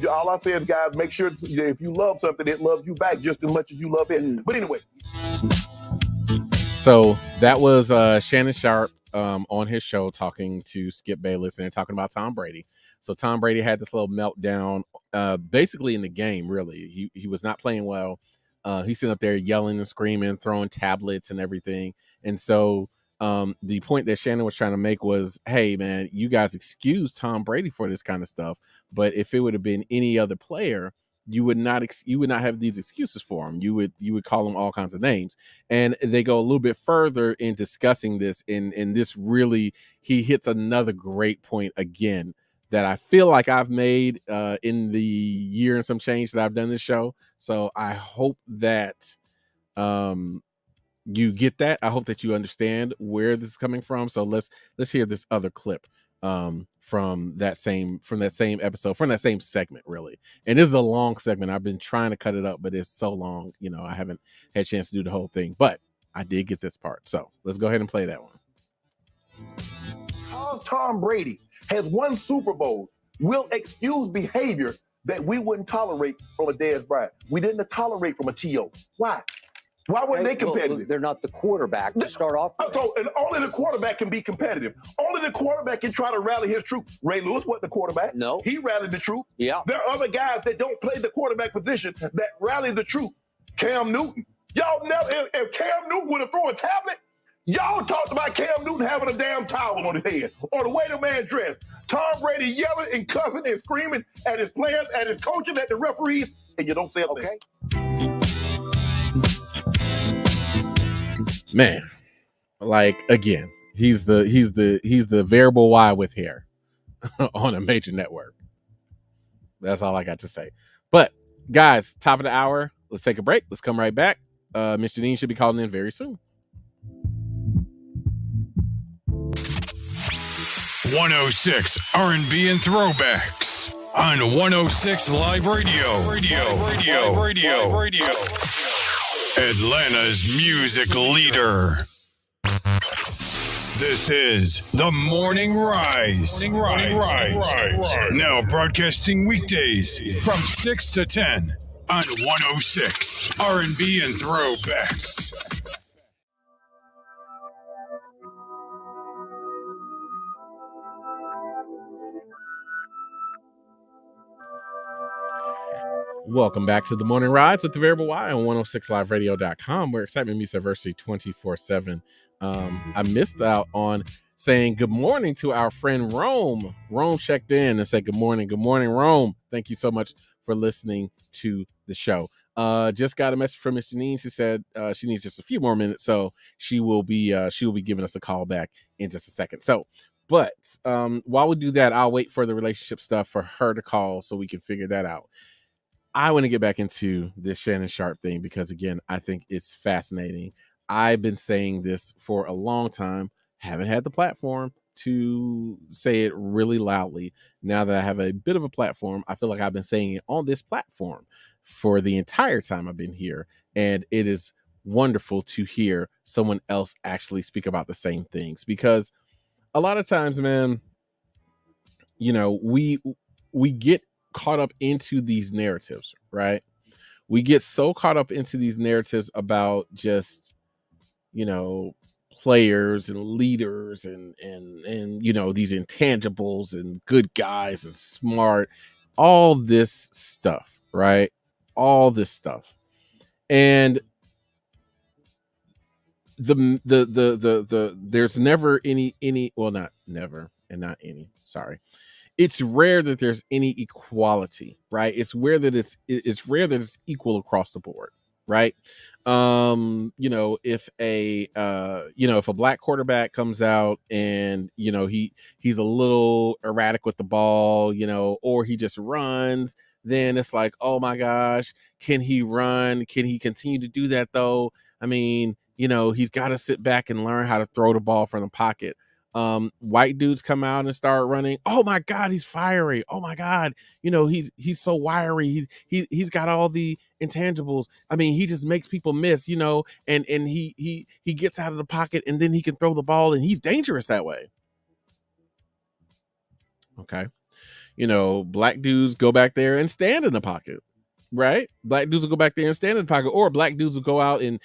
all I say is, guys, make sure if you love something, it loves you back just as much as you love it. But anyway. So that was Shannon Sharpe on his show talking to Skip Bayless and talking about Tom Brady. So Tom Brady had this little meltdown basically in the game, really. He was not playing well. He's sitting up there yelling and screaming, throwing tablets and everything. And so the point that Shannon was trying to make was, hey, man, you guys excuse Tom Brady for this kind of stuff. But if it would have been any other player, you would not have these excuses for him. You would call him all kinds of names. And they go a little bit further in discussing this. And this really, he hits another great point again that I feel like I've made in the year and some change that I've done this show. So I hope that you get that. I hope that you understand where this is coming from. So let's hear this other clip from that same episode, from that same segment, really. And this is a long segment. I've been trying to cut it up, but it's so long, you know, I haven't had a chance to do the whole thing, but I did get this part. So let's go ahead and play that one. Because Tom Brady has won Super Bowls, we'll excuse behavior that we wouldn't tolerate from a Dez Bryant. We didn't tolerate from a T.O. Why? Why weren't they competitive? Well, they're not the quarterback to start off with. So, and only the quarterback can be competitive. Only the quarterback can try to rally his troops. Ray Lewis wasn't the quarterback. No. He rallied the troops. Yeah. There are other guys that don't play the quarterback position that rally the troops. Cam Newton. Y'all never, if Cam Newton would have thrown a tablet, y'all talked about Cam Newton having a damn towel on his head or the way the man dressed. Tom Brady yelling and cussing and screaming at his players, at his coaches, at the referees, and you don't say a thing. Man, like, again, he's the variable Y with hair on a major network. That's all I got to say. But guys, top of the hour, let's take a break. Let's come right back. Miss Janine should be calling in very soon. 106 R&B and Throwbacks on 106 Live Radio. Atlanta's music leader. This is The Morning Rise. Now broadcasting weekdays from 6 to 10 on 106 R&B and Throwbacks. Welcome back to The Morning Rise with the Variable Y on 106liveradio.com, where excitement meets adversity 24/7. I missed out on saying good morning to our friend Rome. Rome checked in and said good morning. Good morning, Rome. Thank you so much for listening to the show. Just got a message from Miss Janine. She said she needs just a few more minutes, so she will be giving us a call back in just a second. But while we do that, I'll wait for the relationship stuff for her to call so we can figure that out. I want to get back into this Shannon Sharpe thing because, again, I think it's fascinating. I've been saying this for a long time, haven't had the platform to say it really loudly. Now that I have a bit of a platform, I feel like I've been saying it on this platform for the entire time I've been here. And it is wonderful to hear someone else actually speak about the same things, because a lot of times, man, you know, we get caught up into these narratives, right? We get so caught up into these narratives about just, you know, players and leaders and you know, these intangibles and good guys and smart, all this stuff, right? All this stuff. And there's never any, well, not never and not any, sorry. It's rare that there's any equality, right? It's rare that it's equal across the board, right? You know, if a black quarterback comes out and, you know, he's a little erratic with the ball, you know, or he just runs, then it's like, oh my gosh, can he run? Can he continue to do that though? I mean, you know, he's got to sit back and learn how to throw the ball from the pocket. White dudes come out and start running. Oh my God, he's fiery. Oh my God, you know, he's so wiry. He's got all the intangibles. I mean, he just makes people miss, you know, and he gets out of the pocket and then he can throw the ball and he's dangerous that way. Okay. You know, black dudes go back there and stand in the pocket. Right? Black dudes will go back there and stand in the pocket, or black dudes will go out and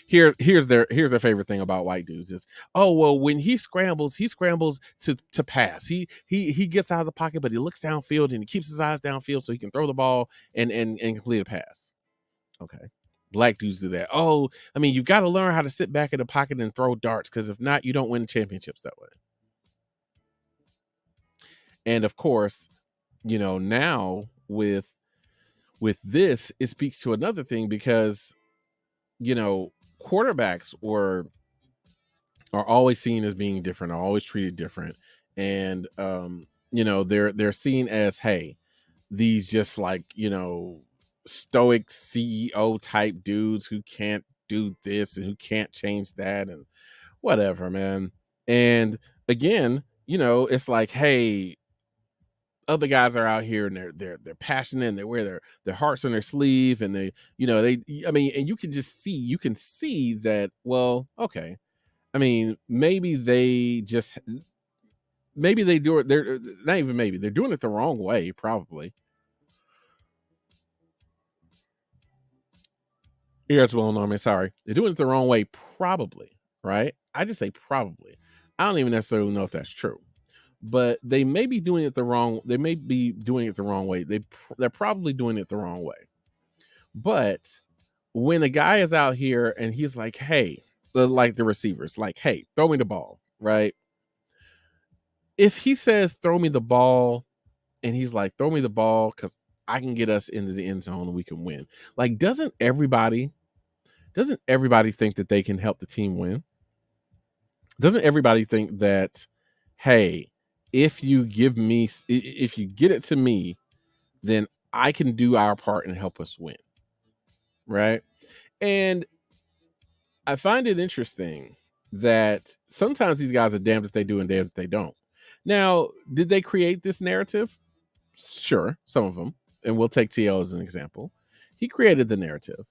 here's their favorite thing about white dudes is, oh well, when he scrambles to pass. He gets out of the pocket, but he looks downfield and he keeps his eyes downfield so he can throw the ball and complete a pass. Okay. Black dudes do that. Oh, I mean, you've got to learn how to sit back in the pocket and throw darts, because if not, you don't win championships that way. And of course, you know, now with this, it speaks to another thing, because, you know, quarterbacks are always seen as being different, are always treated different. And, you know, they're seen as, hey, these just like, you know, stoic CEO type dudes who can't do this and who can't change that and whatever, man. And again, you know, it's like, hey, other guys are out here and they're passionate and they wear their hearts on their sleeve, and they, you know, I mean, and you can see that, well, okay. I mean, maybe they're doing it, they're doing it the wrong way, probably. Here's well, no, I mean, sorry. They're doing it the wrong way, probably, right? I just say probably. I don't even necessarily know if that's true. But they may be doing it the wrong way. They're probably doing it the wrong way. But when a guy is out here and he's like, hey, like the receivers, like, hey, throw me the ball, right? If he says, throw me the ball, and he's like, throw me the ball because I can get us into the end zone and we can win. Like, doesn't everybody think that they can help the team win? Doesn't everybody think that, hey, if you get it to me, then I can do our part and help us win, right? And I find it interesting that sometimes these guys are damned if they do and damned if they don't. Now, did they create this narrative? Sure, some of them. And we'll take T.O. as an example. He created the narrative.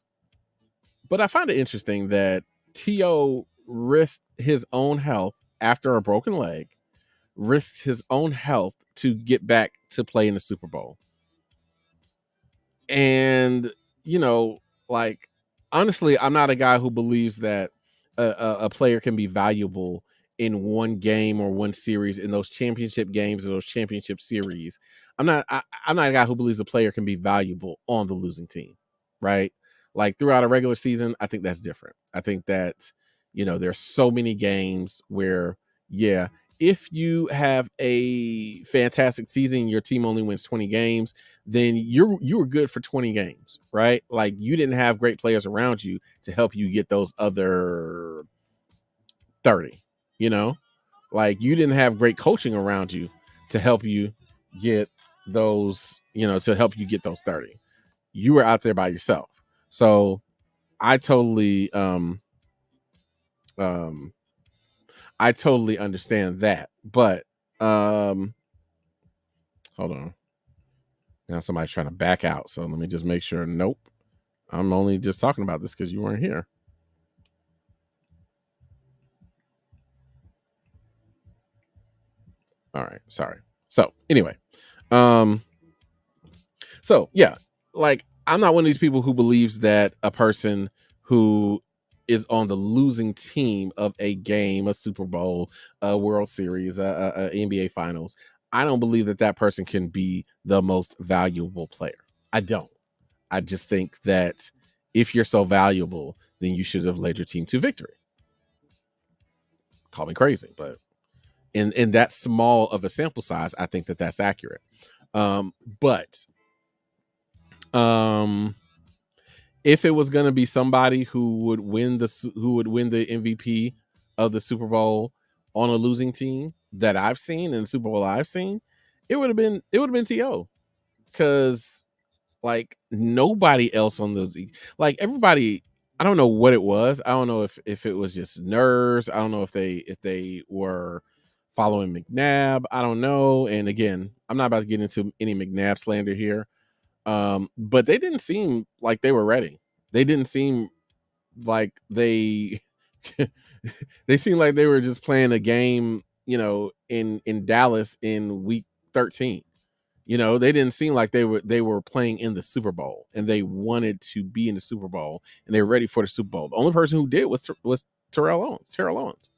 But I find it interesting that T.O. risked his own health after a broken leg, risked his own health to get back to play in the Super Bowl. And, you know, like, honestly, I'm not a guy who believes that a player can be valuable in one game or one series, in those championship games or those championship series. I'm not a guy who believes a player can be valuable on the losing team, right? Like throughout a regular season, I think that's different. I think that, you know, there's so many games where, yeah, if you have a fantastic season, your team only wins 20 games, then you were good for 20 games, right? Like you didn't have great players around you to help you get those other 30, you know? Like you didn't have great coaching around you to help you get those, you know, to help you get those 30. You were out there by yourself. So I totally I totally understand that. But hold on. Now somebody's trying to back out. So let me just make sure. Nope. I'm only just talking about this because you weren't here. All right. Sorry. So anyway. So yeah, like I'm not one of these people who believes that a person who is on the losing team of a game, a Super Bowl, a World Series, a NBA Finals, I don't believe that that person can be the most valuable player. I don't. I just think that if you're so valuable, then you should have led your team to victory. Call me crazy, but in that small of a sample size, I think that that's accurate. But if it was going to be somebody who would win the MVP of the Super Bowl on a losing team that I've seen in the Super Bowl I've seen, it would have been T.O. because like nobody else on the, like everybody, I don't know what it was. I don't know if it was just nerves. I don't know if they were following McNabb. I don't know. And again, I'm not about to get into any McNabb slander here. But they didn't seem like they were ready. They didn't seem like they seemed like they were just playing a game, you know, in Dallas in week 13. You know, they didn't seem like they were playing in the Super Bowl and they wanted to be in the Super Bowl and they were ready for the Super Bowl. The only person who did was Terrell Owens.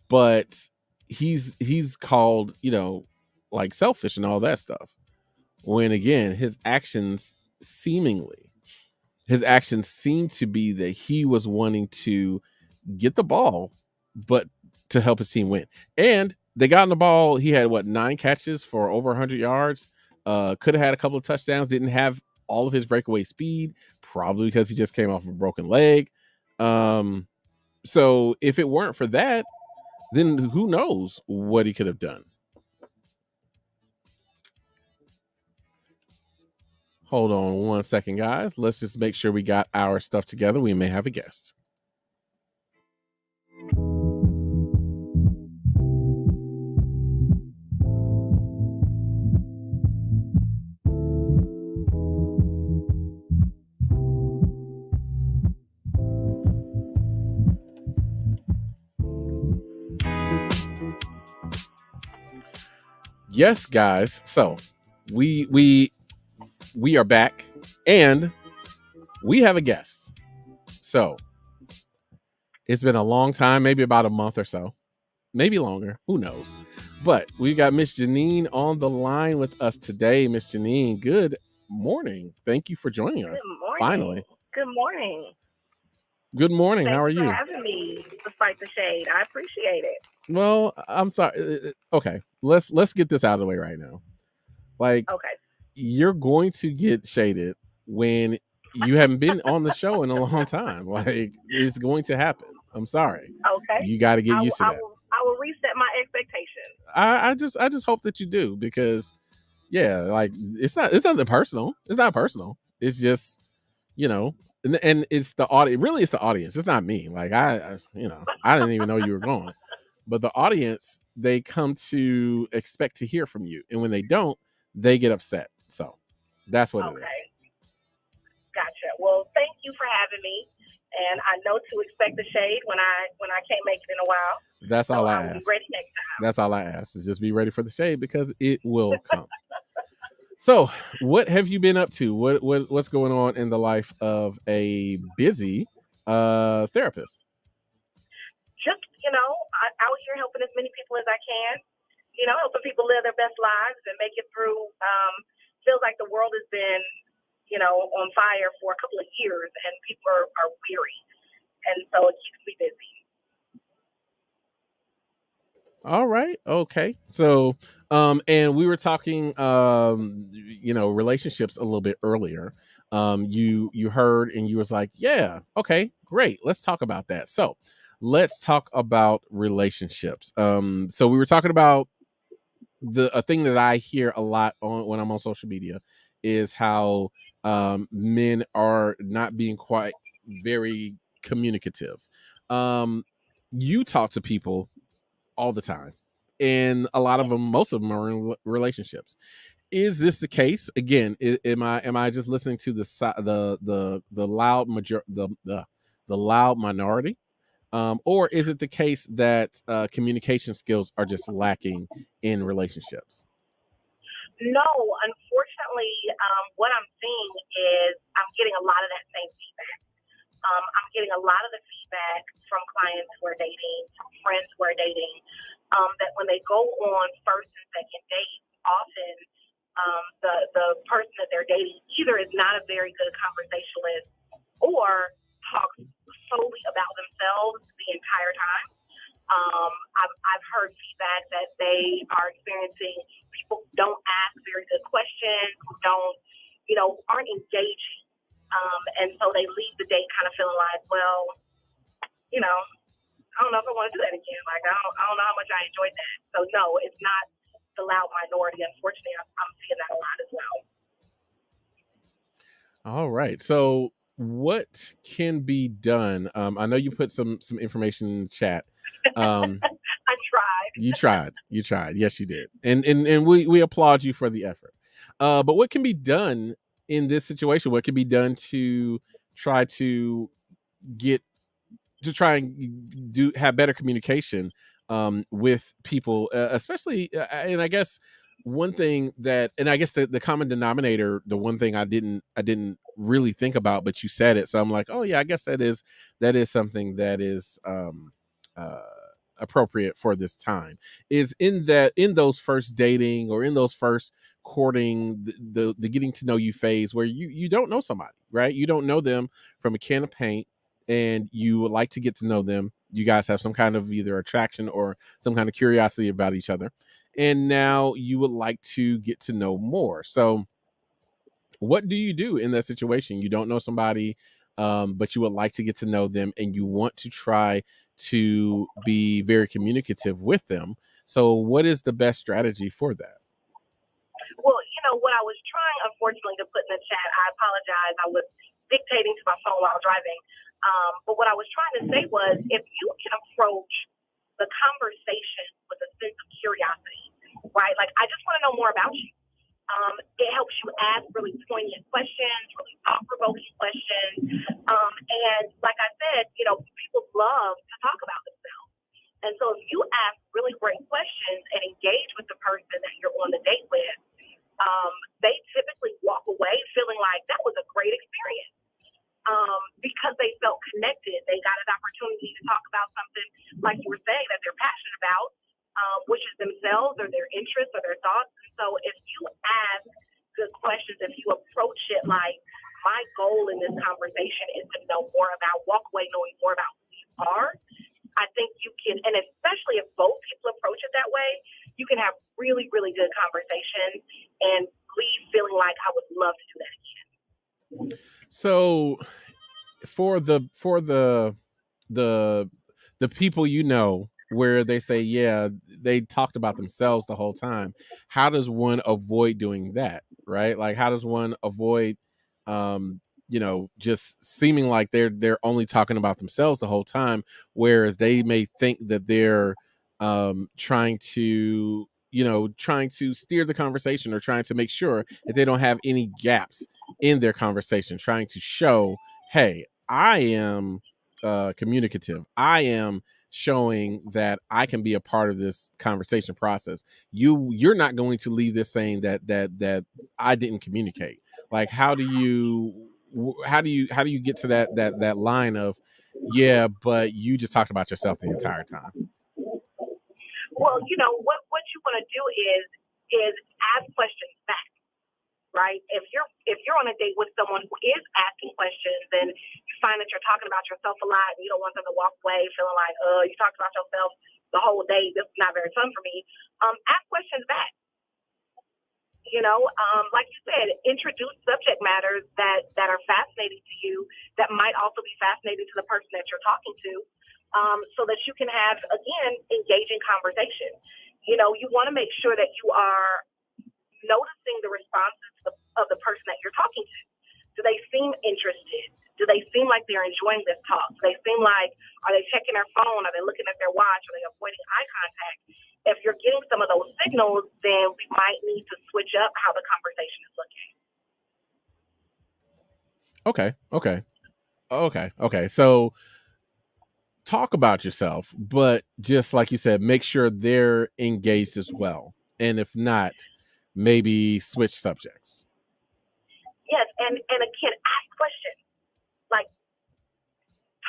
But he's called, you know, like selfish and all that stuff. When again, his actions seem to be that he was wanting to get the ball, but to help his team win. And they got on the ball. He had 9 catches for over 100 yards. Could have had a couple of touchdowns. Didn't have all of his breakaway speed, probably because he just came off a broken leg. So if it weren't for that, then who knows what he could have done. Hold on 1 second, guys. Let's just make sure we got our stuff together. We may have a guest. Yes, guys. So we are back and we have a guest. So it's been a long time, maybe about a month or so, maybe longer, who knows. But we got Miss Janine on the line with us today. Miss Janine, good morning. Thank you for joining us. Good morning. Finally. Good morning. Good morning. How are Thanks you? for having me, despite the shade. I appreciate it. Well, I'm sorry. Okay, let's get this out of the way right now. Like, okay, you're going to get shaded when you haven't been on the show in a long time. Like, it's going to happen. I'm sorry. Okay, you got to get used to that. I will reset my expectations. I just hope that you do, because yeah, like it's nothing personal. It's not personal. It's just, you know, and it's the audience. Really, it's the audience. It's not me. Like I didn't even know you were going. But the audience, they come to expect to hear from you. And when they don't, they get upset. So that's what it is. Gotcha. Well, thank you for having me. And I know to expect the shade when I can't make it in a while. That's all I I'll be ask. ready next time. That's all I ask is just be ready for the shade because it will come. So, what have you been up to? What's going on in the life of a busy therapist? Just, out here helping as many people as I can, helping people live their best lives and make it through. Feels like the world has been, on fire for a couple of years and people are weary. And so it keeps me busy. All right. Okay. So, and we were talking, relationships a little bit earlier. You heard and you was like, yeah, okay, great. Let's talk about that. So let's talk about relationships. So we were talking about a thing that I hear a lot when I'm on social media is how men are not being quite very communicative. You talk to people all the time, and a lot of them, most of them, are in relationships. Is this the case? Again, am I just listening to the loud the loud minority, or is it the case that communication skills are just lacking in relationships? No, unfortunately, what I'm seeing is I'm getting a lot of that same feedback. I'm getting a lot of the feedback from clients who are dating, from friends who are dating, that when they go on first and second dates, often the person that they're dating either is not a very good conversationalist or talks solely about themselves the entire time. I've heard feedback that they are experiencing people who don't ask very good questions, who don't, aren't engaging. And so they leave the date kind of feeling like, well, I don't know if I want to do that again. Like, I don't know how much I enjoyed that. So no, it's not the loud minority. Unfortunately, I'm seeing that a lot as well. All right. So what can be done? I know you put some information in the chat. I tried. You tried. Yes, you did. And we applaud you for the effort. But what can be done in this situation? What can be done to try and have better communication with people, especially, and I guess one thing that, and I guess the common denominator, the one thing I didn't really think about, but you said it, so I'm like, oh yeah, I guess that is something that is appropriate for this time, is in those first dating or in those first courting, the getting to know you phase where you don't know somebody, right? You don't know them from a can of paint, and you would like to get to know them. You guys have some kind of either attraction or some kind of curiosity about each other, and now you would like to get to know more. So what do you do in that situation? You don't know somebody, but you would like to get to know them, and you want to try to be very communicative with them. So what is the best strategy for that? Well, what I was trying, unfortunately, to put in the chat, I apologize. I was dictating to my phone while driving. But what I was trying to say was, if you can approach the conversation with a sense of curiosity, right? Like, I just want to know more about you. It helps you ask really poignant questions, really thought-provoking questions. And like I said, people love to talk about themselves. And so if you ask really great questions and engage with the person that you're on the date with, they typically walk away feeling like that was a great experience. Because they felt connected. They got an opportunity to talk about something, like you were saying, that they're passionate about, which is themselves or their interests or their thoughts. And so if you ask good questions, if you approach it like, my goal in this conversation is to know more about, walk away knowing more about who you are, I think you can, and especially if both people approach it that way, you can have really, really good conversation and leave feeling like I would love to do that again. So for the people, where they say, yeah, they talked about themselves the whole time, how does one avoid doing that, right? Like, how does one avoid just seeming like they're only talking about themselves the whole time, whereas they may think that they're trying to steer the conversation or trying to make sure that they don't have any gaps in their conversation, trying to show, hey, I am communicative. I am showing that I can be a part of this conversation process. You're not going to leave this saying that I didn't communicate. Like, how do you get to that line of, yeah, but you just talked about yourself the entire time? Well, what you want to do is ask questions back, right? If you're on a date with someone who is asking questions and you find that you're talking about yourself a lot and you don't want them to walk away feeling like, you talked about yourself the whole day, this is not very fun for me, ask questions back. Like you said, introduce subject matters that are fascinating to you that might also be fascinating to the person that you're talking to, so that you can have, again, engaging conversation. You want to make sure that you are noticing the responses of the person that you're talking to. Do they seem interested? Do they seem like they're enjoying this talk? Do they seem like, are they checking their phone? Are they looking at their watch? Are they avoiding eye contact? If you're getting some of those signals, then we might need to switch up how the conversation is looking. Okay. So talk about yourself, but just like you said, make sure they're engaged as well. And if not, maybe switch subjects. Yes, and again, ask questions. Like,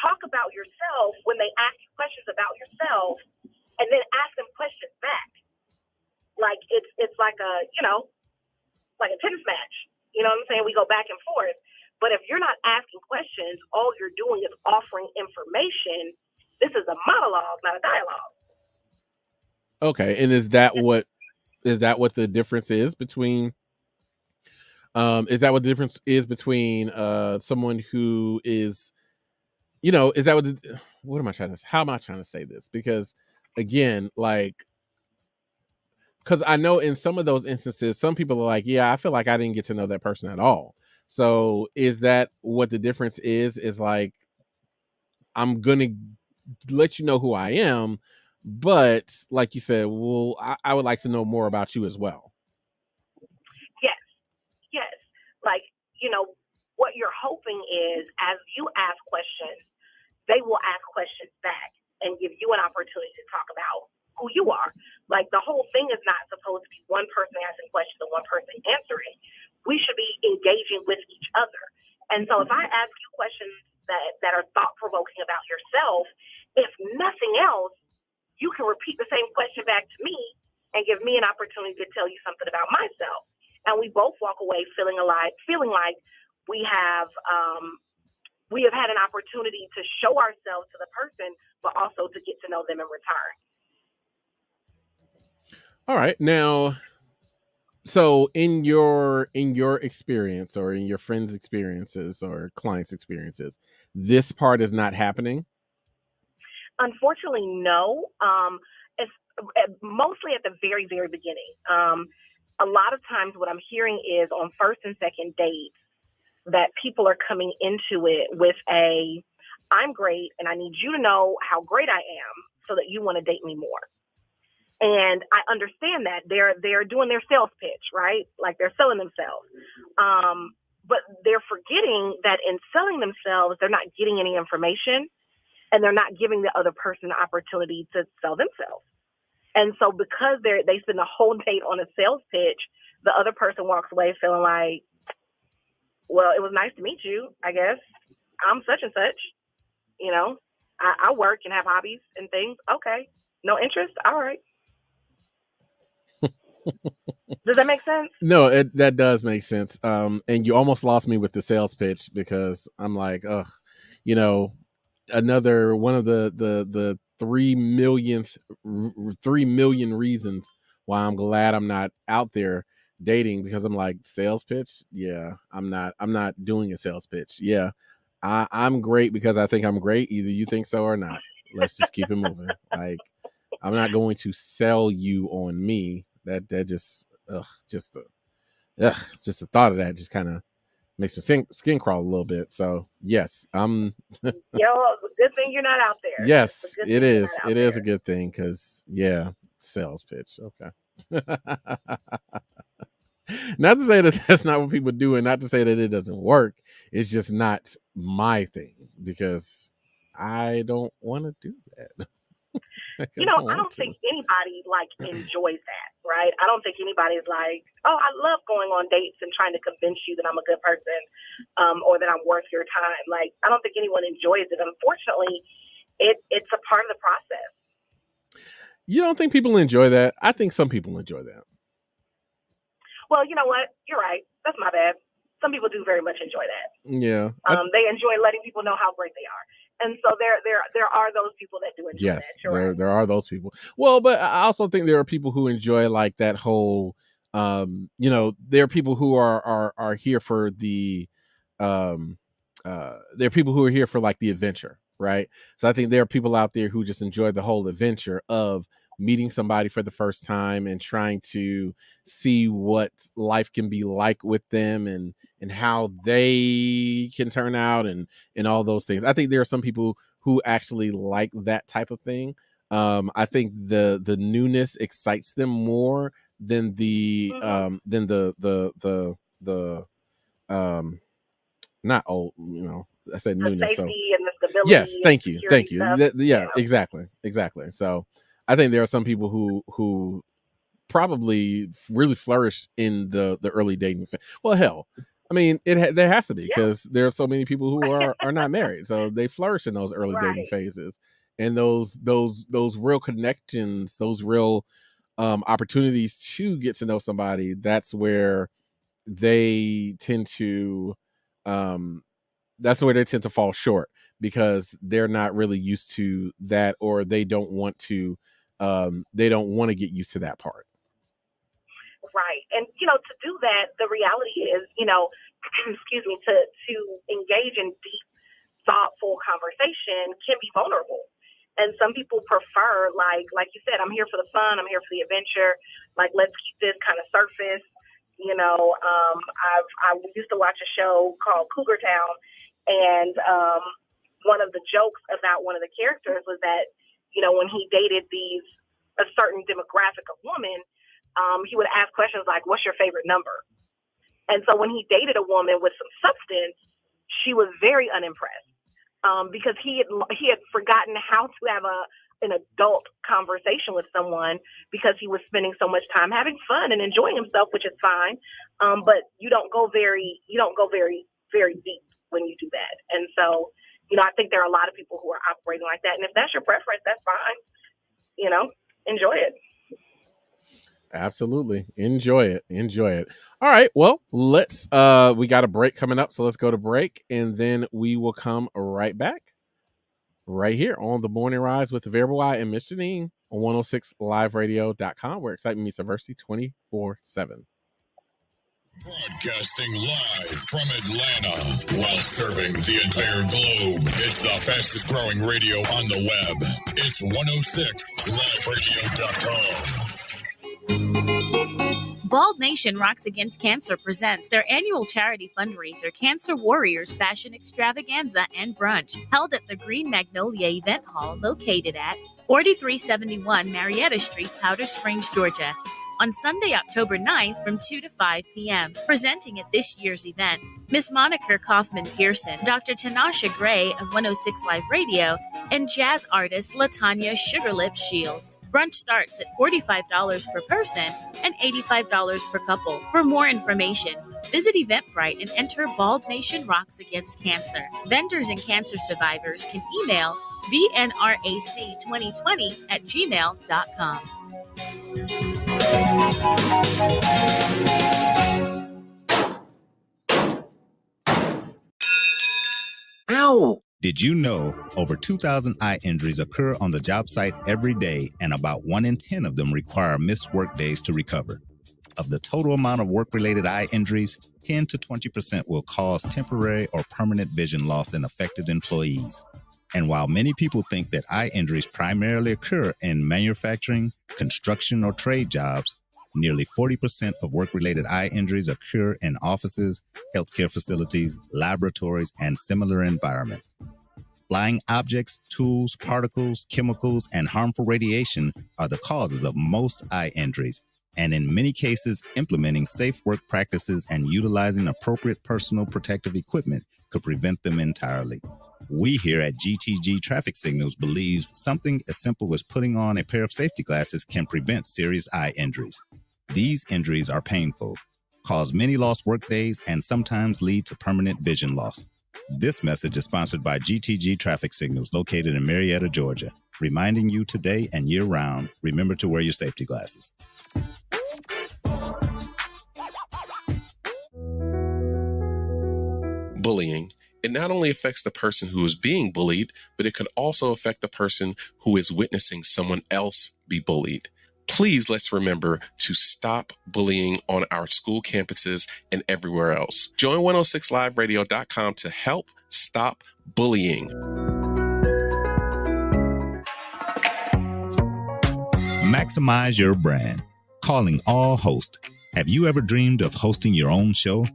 talk about yourself when they ask you questions about yourself, and then ask them questions back. Like it's like a like a tennis match. You know what I'm saying? We go back and forth. But if you're not asking questions, all you're doing is offering information. This is a monologue, not a dialogue. Okay, and is that what the difference is between? Is that what the difference is between someone who is, is that what am I trying to say? How am I trying to say this? Because again, because I know in some of those instances, some people are like, yeah, I feel like I didn't get to know that person at all. So is that what the difference is? Is like, I'm going to let you know who I am, but like you said, well, I would like to know more about you as well. Yes. Like, what you're hoping is as you ask questions, they will ask questions back and give you an opportunity to talk about who you are. Like, the whole thing is not supposed to be one person asking questions and one person answering. We should be engaging with each other. And so if I ask you questions that are thought-provoking about yourself, if nothing else, you can repeat the same question back to me and give me an opportunity to tell you something about myself. And we both walk away feeling like we have had an opportunity to show ourselves to the person, but also to get to know them in return. All right. Now, so in your experience, or in your friends' experiences or clients' experiences, this part is not happening? Unfortunately, no. It's mostly at the very, very beginning. A lot of times what I'm hearing is on first and second dates that people are coming into it with I'm great and I need you to know how great I am so that you want to date me more. And I understand that they're doing their sales pitch, right? Like, they're selling themselves. But they're forgetting that in selling themselves, they're not getting any information and they're not giving the other person the opportunity to sell themselves. And so because they spend the whole date on a sales pitch, the other person walks away feeling like, well, it was nice to meet you, I guess. I'm such and such. I work and have hobbies and things. Okay. No interest? All right. Does that make sense? No, that does make sense. And you almost lost me with the sales pitch, because I'm like, another one of the 3 million reasons why I'm glad I'm not out there dating, because I'm like, sales pitch? Yeah, I'm not doing a sales pitch. Yeah, I'm great because I think I'm great. Either you think so or not. Let's just keep it moving. Like, I'm not going to sell you on me. That just just the thought of that just kind of makes my skin crawl a little bit. So yes, I'm. Good thing you're not out there. Yes, it is. It is a good thing, because sales pitch. Okay. Not to say that that's not what people do, and not to say that it doesn't work. It's just not my thing because I don't want to do that. I don't think anybody enjoys that, right? I don't think anybody's like, oh, I love going on dates and trying to convince you that I'm a good person, or that I'm worth your time. Like, I don't think anyone enjoys it. Unfortunately, it's a part of the process. You don't think people enjoy that? I think some people enjoy that. Well, you know what? You're right. That's my bad. Some people do very much enjoy that. Yeah. They enjoy letting people know how great they are. And so there are those people that do enjoy Yes, that. Right. there are those people. Well, but I also think there are people who enjoy like that whole, there are people who are here for the, there are people who are here for like the adventure, right? So I think there are people out there who just enjoy the whole adventure of meeting somebody for the first time and trying to see what life can be like with them and how they can turn out and all those things. I think there are some people who actually like that type of thing. I think the newness excites them more than the not old, I said The newness. safety So and the stability. yes, thank and you. security stuff. Yeah, exactly. So I think there are some people who probably really flourish in the early dating phase. Well, hell, I mean, there has to be because there are so many people who are not married, so they flourish in those early dating phases and those real connections, those real opportunities to get to know somebody. That's where they tend to fall short because they're not really used to that, or they don't want to get used to that part. Right. And, to do that, the reality is, excuse me, to engage in deep, thoughtful conversation can be vulnerable. And some people prefer, like you said, I'm here for the fun, I'm here for the adventure, like, let's keep this kind of surface. I used to watch a show called Cougar Town, and one of the jokes about one of the characters was that, when he dated a certain demographic of women, he would ask questions like, what's your favorite number? And so when he dated a woman with some substance, she was very unimpressed because he had forgotten how to have an adult conversation with someone because he was spending so much time having fun and enjoying himself, which is fine. But you don't go very, very deep when you do that. And so, I think there are a lot of people who are operating like that. And if that's your preference, that's fine. Enjoy it. Absolutely. Enjoy it. All right. Well, we got a break coming up. So let's go to break and then we will come right back right here on the Morning Rise with the Variable Y and Miss Janine on 106liveradio.com, where excitement meets diversity 24/7. Broadcasting live from Atlanta while serving the entire globe. It's the fastest growing radio on the web. It's 106liveradio.com. Bald Nation Rocks Against Cancer presents their annual charity fundraiser, Cancer Warriors Fashion Extravaganza and Brunch, held at the Green Magnolia Event Hall located at 4371 Marietta Street, Powder Springs, Georgia, on Sunday, October 9th from 2 to 5 p.m. Presenting at this year's event, Miss Monica Kaufman-Pearson, Dr. Tanasha Gray of 106 Live Radio, and jazz artist LaTanya Sugarlip Shields. Brunch starts at $45 per person and $85 per couple. For more information, visit Eventbrite and enter Bald Nation Rocks Against Cancer. Vendors and cancer survivors can email vnrac2020@gmail.com. Ow! Did you know over 2,000 eye injuries occur on the job site every day, and about 1 in 10 of them require missed work days to recover? Of the total amount of work-related eye injuries, 10 to 20% will cause temporary or permanent vision loss in affected employees. And while many people think that eye injuries primarily occur in manufacturing, construction, or trade jobs, nearly 40% of work-related eye injuries occur in offices, healthcare facilities, laboratories, and similar environments. Flying objects, tools, particles, chemicals, and harmful radiation are the causes of most eye injuries, and in many cases, implementing safe work practices and utilizing appropriate personal protective equipment could prevent them entirely. We here at GTG Traffic Signals believes something as simple as putting on a pair of safety glasses can prevent serious eye injuries. These injuries are painful, cause many lost workdays, and sometimes lead to permanent vision loss. This message is sponsored by GTG Traffic Signals, located in Marietta, Georgia. Reminding you today and year-round, remember to wear your safety glasses. Bullying. It not only affects the person who is being bullied, but it could also affect the person who is witnessing someone else be bullied. Please let's remember to stop bullying on our school campuses and everywhere else. Join 106liveradio.com to help stop bullying. Maximize your brand. Calling all hosts. Have you ever dreamed of hosting your own show?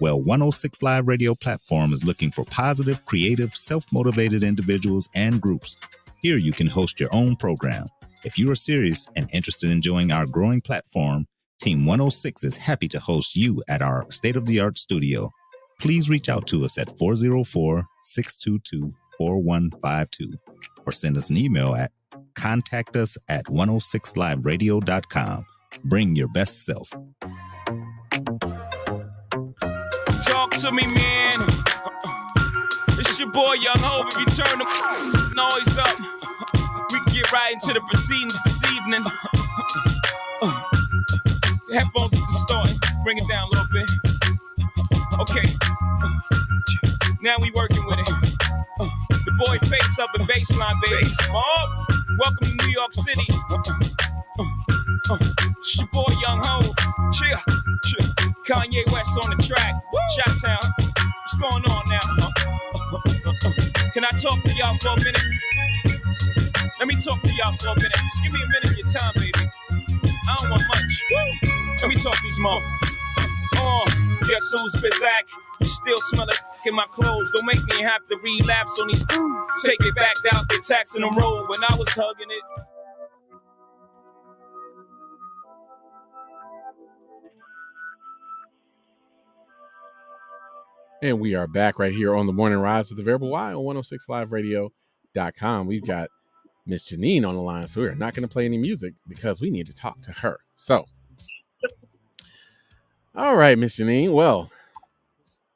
Well, 106 Live Radio platform is looking for positive, creative, self-motivated individuals and groups. Here you can host your own program. If you are serious and interested in joining our growing platform, Team 106 is happy to host you at our state-of-the-art studio. Please reach out to us at 404-622-4152 or send us an email at contactus@106liveradio.com. Bring your best self. Talk to me, man. It's your boy Young Hov. If you turn the noise up, we can get right into the proceedings this evening. The headphones are distorting. Bring it down a little bit. Okay. Now we working with it. The boy Face up in Baseline, baby. Small. Welcome to New York City. It's your boy Young Hov. Cheer. Kanye West on the track. Chi-Town. What's going on now? Can I talk to y'all for a minute? Let me talk to y'all for a minute. Just give me a minute of your time, baby. I don't want much. Let me talk these motherfuckers. Guess who's Bizak? You still smell it in my clothes. Don't make me have to relapse on these. Take it back out, they're taxing the road when I was hugging it. And we are back right here on the Morning Rise with the Variable Y on 106liveradio.com. We've got Miss Janine on the line, so we're not going to play any music because we need to talk to her. So, all right, Miss Janine. Well,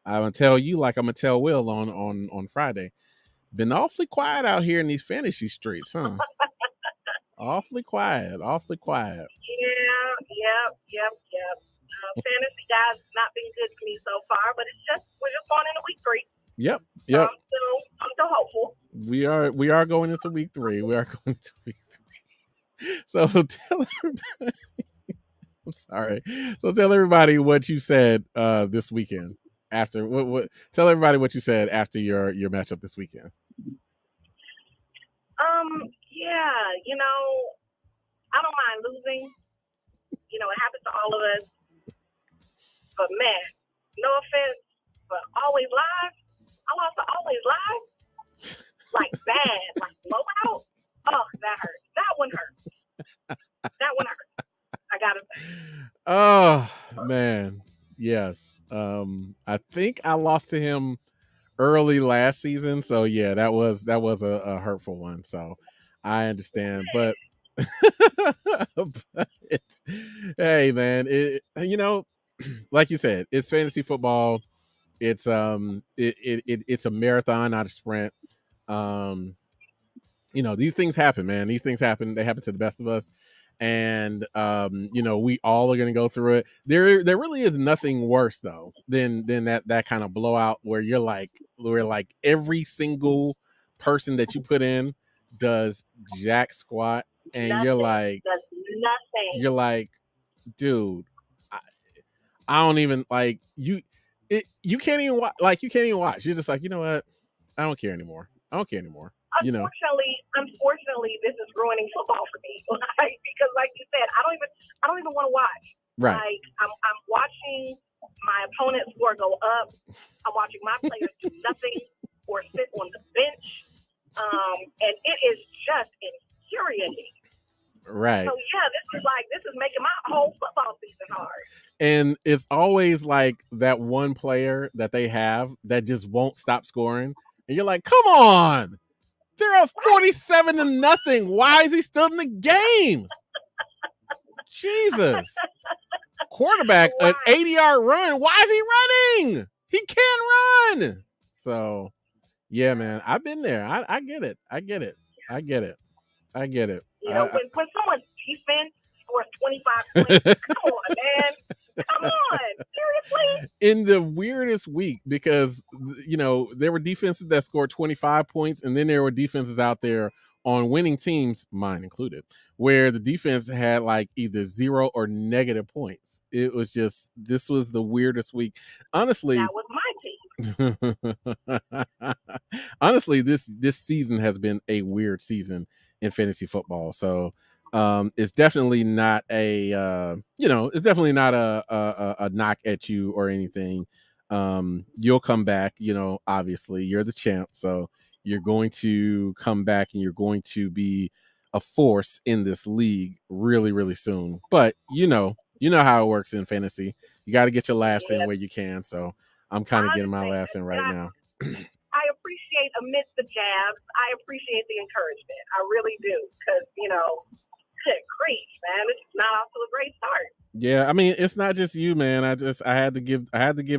I'm going to tell you like I'm going to tell Will on Friday. Been awfully quiet out here in these fantasy streets, huh? Awfully quiet. Yep. Fantasy guys not been good for me so far, but we're just going into week 3. Yep. I'm still hopeful. We are going into week 3. So tell everybody. I'm sorry. So tell everybody what you said this weekend. After what? Tell everybody what you said after your matchup this weekend. Yeah, I don't mind losing. It happens to all of us. But man, no offense, but Always Live, I lost to Always Live. Like bad, like blowout. Oh, that hurt. That one hurt. I gotta say. Oh man, yes. I think I lost to him early last season, so yeah, that was a hurtful one. So I understand, but hey man, like you said, it's fantasy football. It's it's a marathon, not a sprint. These things happen, man. These things happen. They happen to the best of us. And we all are going to go through it. There really is nothing worse though than that kind of blowout where where every single person that you put in does jack squat, and nothing. You're like, dude, I don't even like you. You can't even watch. You can't even watch. You're just like, you know what? I don't care anymore. Unfortunately, this is ruining football for me. Because, like you said, I don't even want to watch. Right. Like I'm watching my opponent's score go up. I'm watching my players do nothing or sit on the bench, and it is just infuriating. Right. So yeah, this is making my whole football season hard. And it's always like that one player that they have that just won't stop scoring. And you're like, come on. They're up 47-0. Why is he still in the game? Jesus. Quarterback, an 80-yard run. Why is he running? He can't run. So, yeah, man, I've been there. I get it. I get it. You know, when someone's defense scores 25 points, come on, man. Come on. Seriously? In the weirdest week, because, you know, there were defenses that scored 25 points, and then there were defenses out there on winning teams, mine included, where the defense had like either 0 or negative points. It was just, this was the weirdest week. Honestly, that was my team. Honestly, this season has been a weird season in fantasy football. So it's definitely not a it's definitely not a knock at you or anything. You'll come back, obviously you're the champ, so you're going to come back and you're going to be a force in this league really, really soon. But you know how it works in fantasy. You got to get your laughs in where you can. So I'm kind of getting my laughs in right now. I appreciate, amidst the jabs, I appreciate the encouragement. I really do. Because, good grief, man, it's not off to a great start. Yeah, I mean, it's not just you, man. I had to give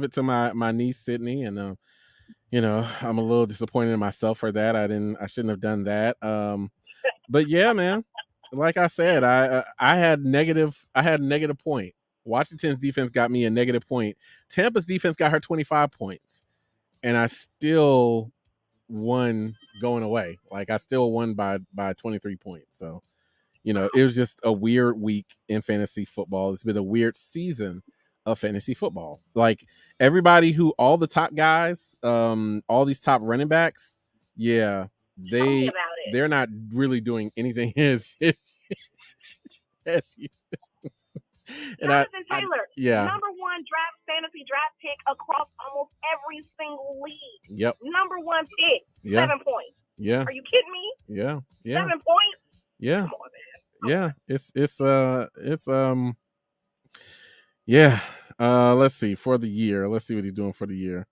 it to my niece Sydney, and I'm a little disappointed in myself for that. I shouldn't have done that. But yeah, man, like I said, I had negative point. Washington's defense got me a negative point. Tampa's defense got her 25 points, and I still won going away. Like I still won by 23 points. So, it was just a weird week in fantasy football. It's been a weird season of fantasy football. Like all the top guys, all these top running backs, yeah, they're not really doing anything as you. And Jonathan Taylor, yeah, number one fantasy draft pick across almost every single league. Yep. Number one pick. Yeah. 7 points. Yeah. Are you kidding me? Yeah. 7 points? Yeah. Come on, man. Yeah. Yeah. Let's see for the year. Let's see what he's doing for the year.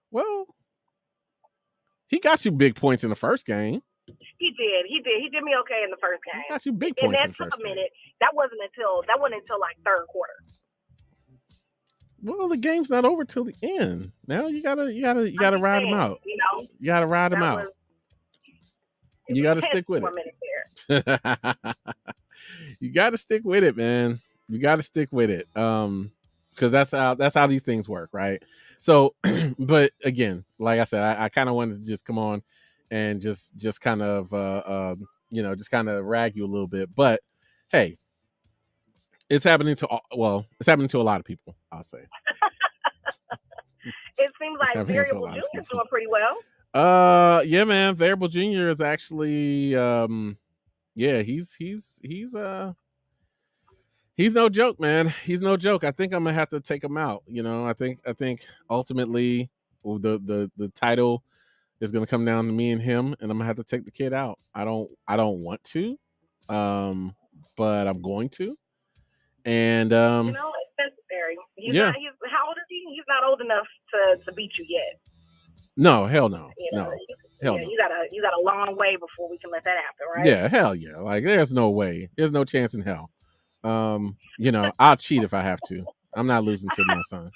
Well, he got you big points in the first game. He did. He did me okay in the first game. He got you big points in the first game. And that took a minute. That wasn't until like third quarter. Well, the game's not over till the end. Now you gotta ride them out. You gotta ride them out. You gotta stick with it. You gotta stick with it, man. You gotta stick with it. Because that's how these things work, right? So, but again, like I said, I kind of wanted to just come on and just kind of just kind of rag you a little bit. But hey, it's happening to a lot of people, I'll say. It seems like Variable Jr. is doing pretty well. Yeah, man. Variable Jr. is actually he's no joke, man. He's no joke. I think I'm gonna have to take him out. I think ultimately the title is gonna come down to me and him, and I'm gonna have to take the kid out. I don't want to, but I'm going to. And it's necessary. How old is he? He's not old enough to beat you yet. No, hell no. No. Hell no. You got a long way before we can let that happen, right? Yeah, hell yeah. Like there's no way. There's no chance in hell. I'll cheat if I have to. I'm not losing to my son.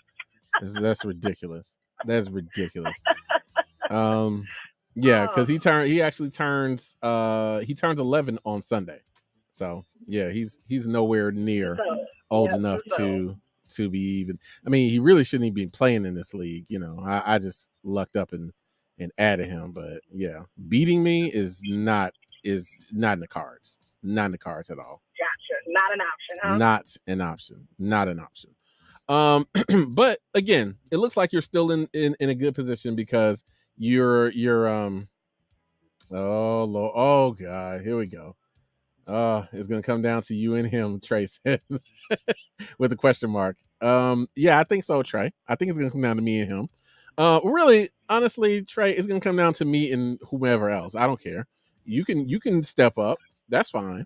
That's ridiculous. That's ridiculous. Because he actually turns 11 on Sunday. So yeah, he's nowhere near old enough to be even. I mean, he really shouldn't even be playing in this league. I just lucked up and added him, but yeah, beating me is not in the cards. Not in the cards at all. Gotcha. Not an option, huh? Not an option. But again, it looks like you're still in a good position because you're oh Lord, oh God, here we go. It's gonna come down to you and him, Trey said, with a question mark. Yeah, I think so, Trey. I think it's gonna come down to me and him. Really, honestly, Trey, it's gonna come down to me and whomever else. I don't care. You can step up. That's fine.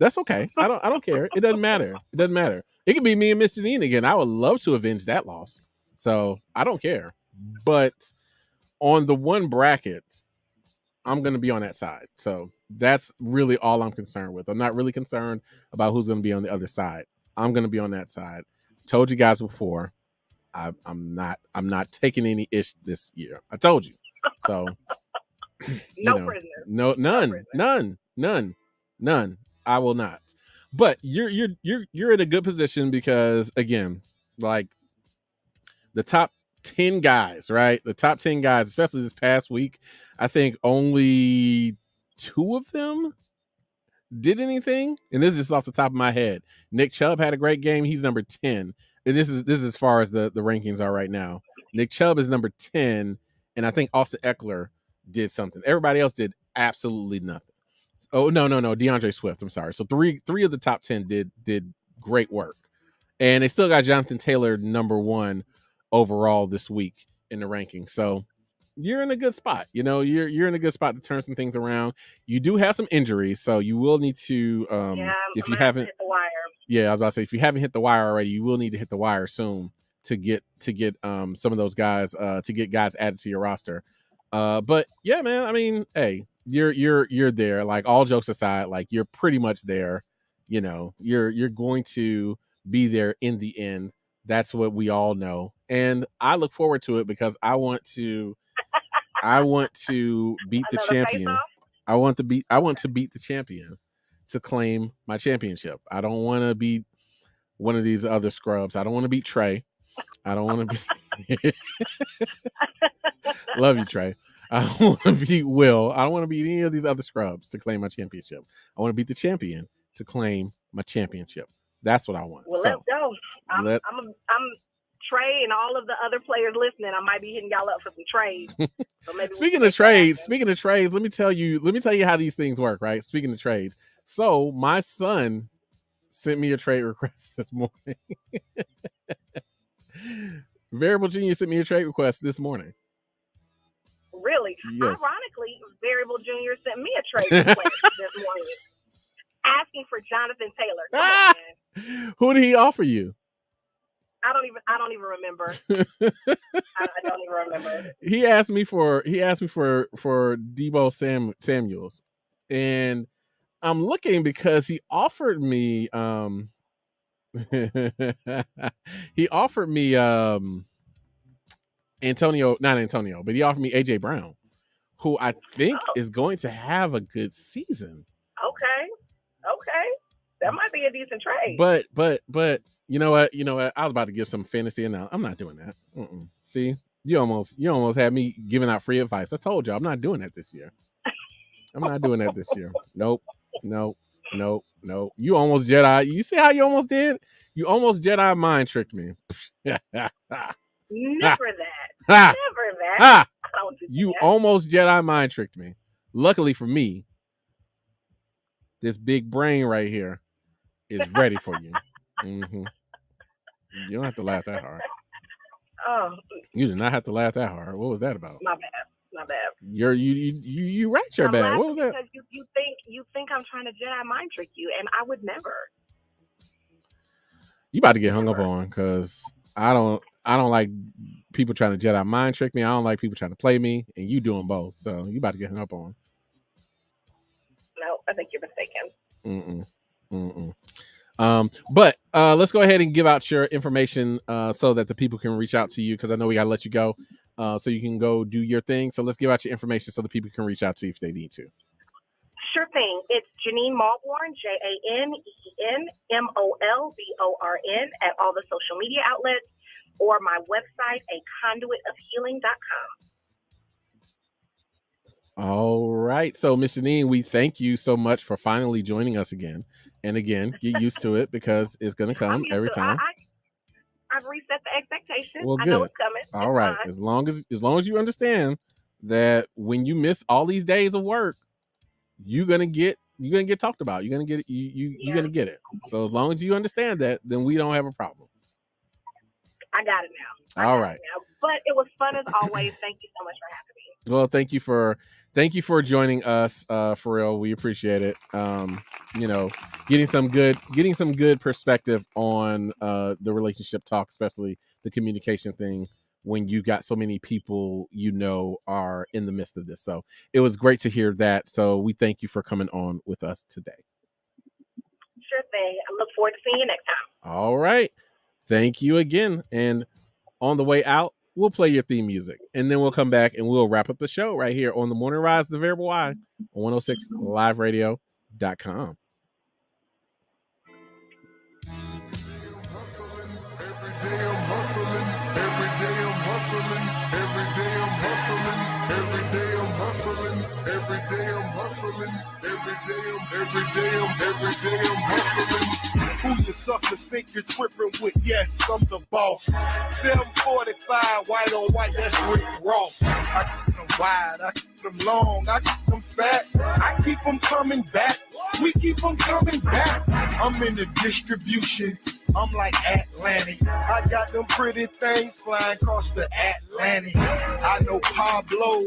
That's okay. I don't care. It doesn't matter. It doesn't matter. It could be me and Miss Janine again. I would love to avenge that loss. So I don't care. But on the one bracket, I'm going to be on that side. So that's really all I'm concerned with. I'm not really concerned about who's going to be on the other side. I'm going to be on that side. Told you guys before, I'm not taking any ish this year. I told you. So prisoners. None. I will not. But you're in a good position because again, like the top 10 guys, right? The top 10 guys, especially this past week, I think only 2 of them did anything. And this is off the top of my head. Nick Chubb had a great game. He's number 10. And this is as far as the rankings are right now. Nick Chubb is number 10, and I think Austin Eckler did something. Everybody else did absolutely nothing. Oh, no. DeAndre Swift, I'm sorry. So three of the top 10 did great work. And they still got Jonathan Taylor number 1 overall this week in the rankings. So you're in a good spot. You know, you're in a good spot to turn some things around. You do have some injuries, so you will need to if you haven't hit the wire. Yeah, I was about to say, if you haven't hit the wire already, you will need to hit the wire soon to get some of those guys to get guys added to your roster. But yeah, man, I mean, hey, you're there. Like, all jokes aside, like, you're pretty much there. You know, you're going to be there in the end. That's what we all know, and I look forward to it because I want to beat the champion. I want to beat the champion to claim my championship. I don't want to beat one of these other scrubs. I don't want to beat Trey. I don't want to be. Love you, Trey. I don't want to beat Will. I don't want to beat any of these other scrubs to claim my championship. I want to beat the champion to claim my championship. That's what I want. Well, so, let's go. I'm Trey and all of the other players listening. I might be hitting y'all up for some trades. So maybe speaking of trades, let me tell you how these things work, right? Speaking of trades. So my son sent me a trade request this morning. Variable Junior sent me a trade request this morning. Really? Yes. Ironically, Variable Junior sent me a trade request this morning asking for Jonathan Taylor. Come on, man. Who did he offer you? I don't even remember. I don't even remember. He asked me for Deebo Samuels, and I'm looking because he offered me not Antonio, but he offered me AJ Brown, who I think is going to have a good season. Okay. That might be a decent trade. But you know what? I was about to give some fantasy, and now I'm not doing that. See, you almost had me giving out free advice. I told you I'm not doing that this year. Nope. You almost Jedi. You see how you almost did? You almost Jedi mind tricked me. Never that. I don't do you that. almost Jedi mind tricked me. Luckily for me, this big brain right here is ready for you. Mm-hmm. You don't have to laugh that hard. Oh, you did not have to laugh that hard. What was that about? My bad. You right your I'm bad. What was that? Because you think I'm trying to Jedi mind trick you, and I would never. You about to get hung up on because I don't like people trying to Jedi mind trick me. I don't like people trying to play me, and you doing both. So you about to get hung up on. No, I think you're mistaken. But let's go ahead and give out your information so that the people can reach out to you, because I know we gotta let you go so you can go do your thing. So let's give out your information so the people can reach out to you if they need to. Sure thing. It's Janine Malborn, JANEEN at all the social media outlets, or my website, aconduitofhealing.com. All right. So, Ms. Janine, we thank you so much for finally joining us again. And again, get used to it because it's going to come every time. I've reset the expectations. Well, good. I know it's coming. All right. Fine. As long as you understand that when you miss all these days of work, you're gonna get talked about. You're gonna get it. So as long as you understand that, then we don't have a problem. I got it now. All right. But it was fun as always. Thank you so much for having me. Well, thank you for thank you for joining us, for real. We appreciate it. You know, getting some good perspective on the relationship talk, especially the communication thing, when you got so many people are in the midst of this. So it was great to hear that. So we thank you for coming on with us today. Sure thing. I look forward to seeing you next time. All right. Thank you again. And on the way out, we'll play your theme music, and then we'll come back and we'll wrap up the show right here on the Morning Rise, The Variable Y, on 106liveradio.com. Who you suckers think you're tripping with? Yes, I'm the boss. 745, white on white, that's Rick Ross. I keep them wide, I keep them long, I keep them fat, I keep them coming back. We keep them coming back. I'm in the distribution, I'm like Atlantic. I got them pretty things flying across the Atlantic. I know Pablo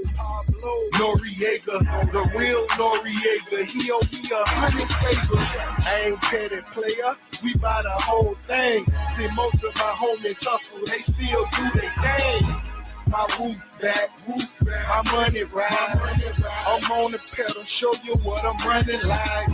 Noriega, the real Noriega. He owe me 100 favors. I ain't petty player, we buy the whole thing. See, most of my homies hustle, they still do their thing. My roof back, my money ride. I'm on the pedal, show you what I'm running like.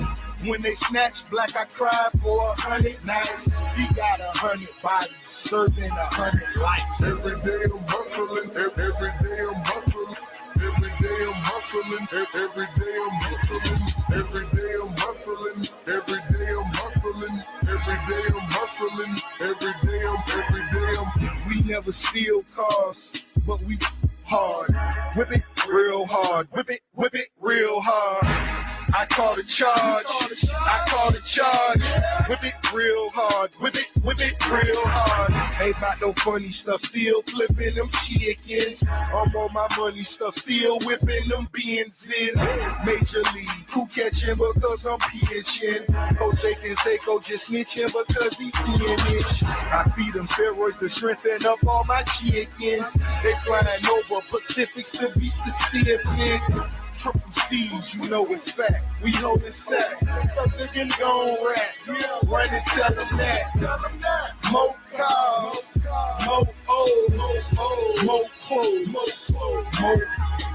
When they snatch black, I cry for 100 nights. He got 100 bodies, serving 100 lives. Every day I'm hustling, every day I'm hustling. Every day I'm hustling, every day I'm hustling. Every day I'm hustling, every day I'm hustling. Every day I'm hustling, every day I'm. We never steal cars, but we hard. Whip it real hard, whip it real hard. I call the charge, whip it real hard, whip it real hard. Ain't about no funny stuff, still flipping them chickens. I'm on my money stuff, still whipping them Benzes. Major League, who catching because I'm pitching. Jose Canseco just snitching because he finished. I feed them steroids to strengthen up all my chickens. They flying over Pacifics to be specific. Triple C's, you know it's fact. We hold it set. So they can go on rap. Run and tell them that. More cars, more O's, more clothes, more.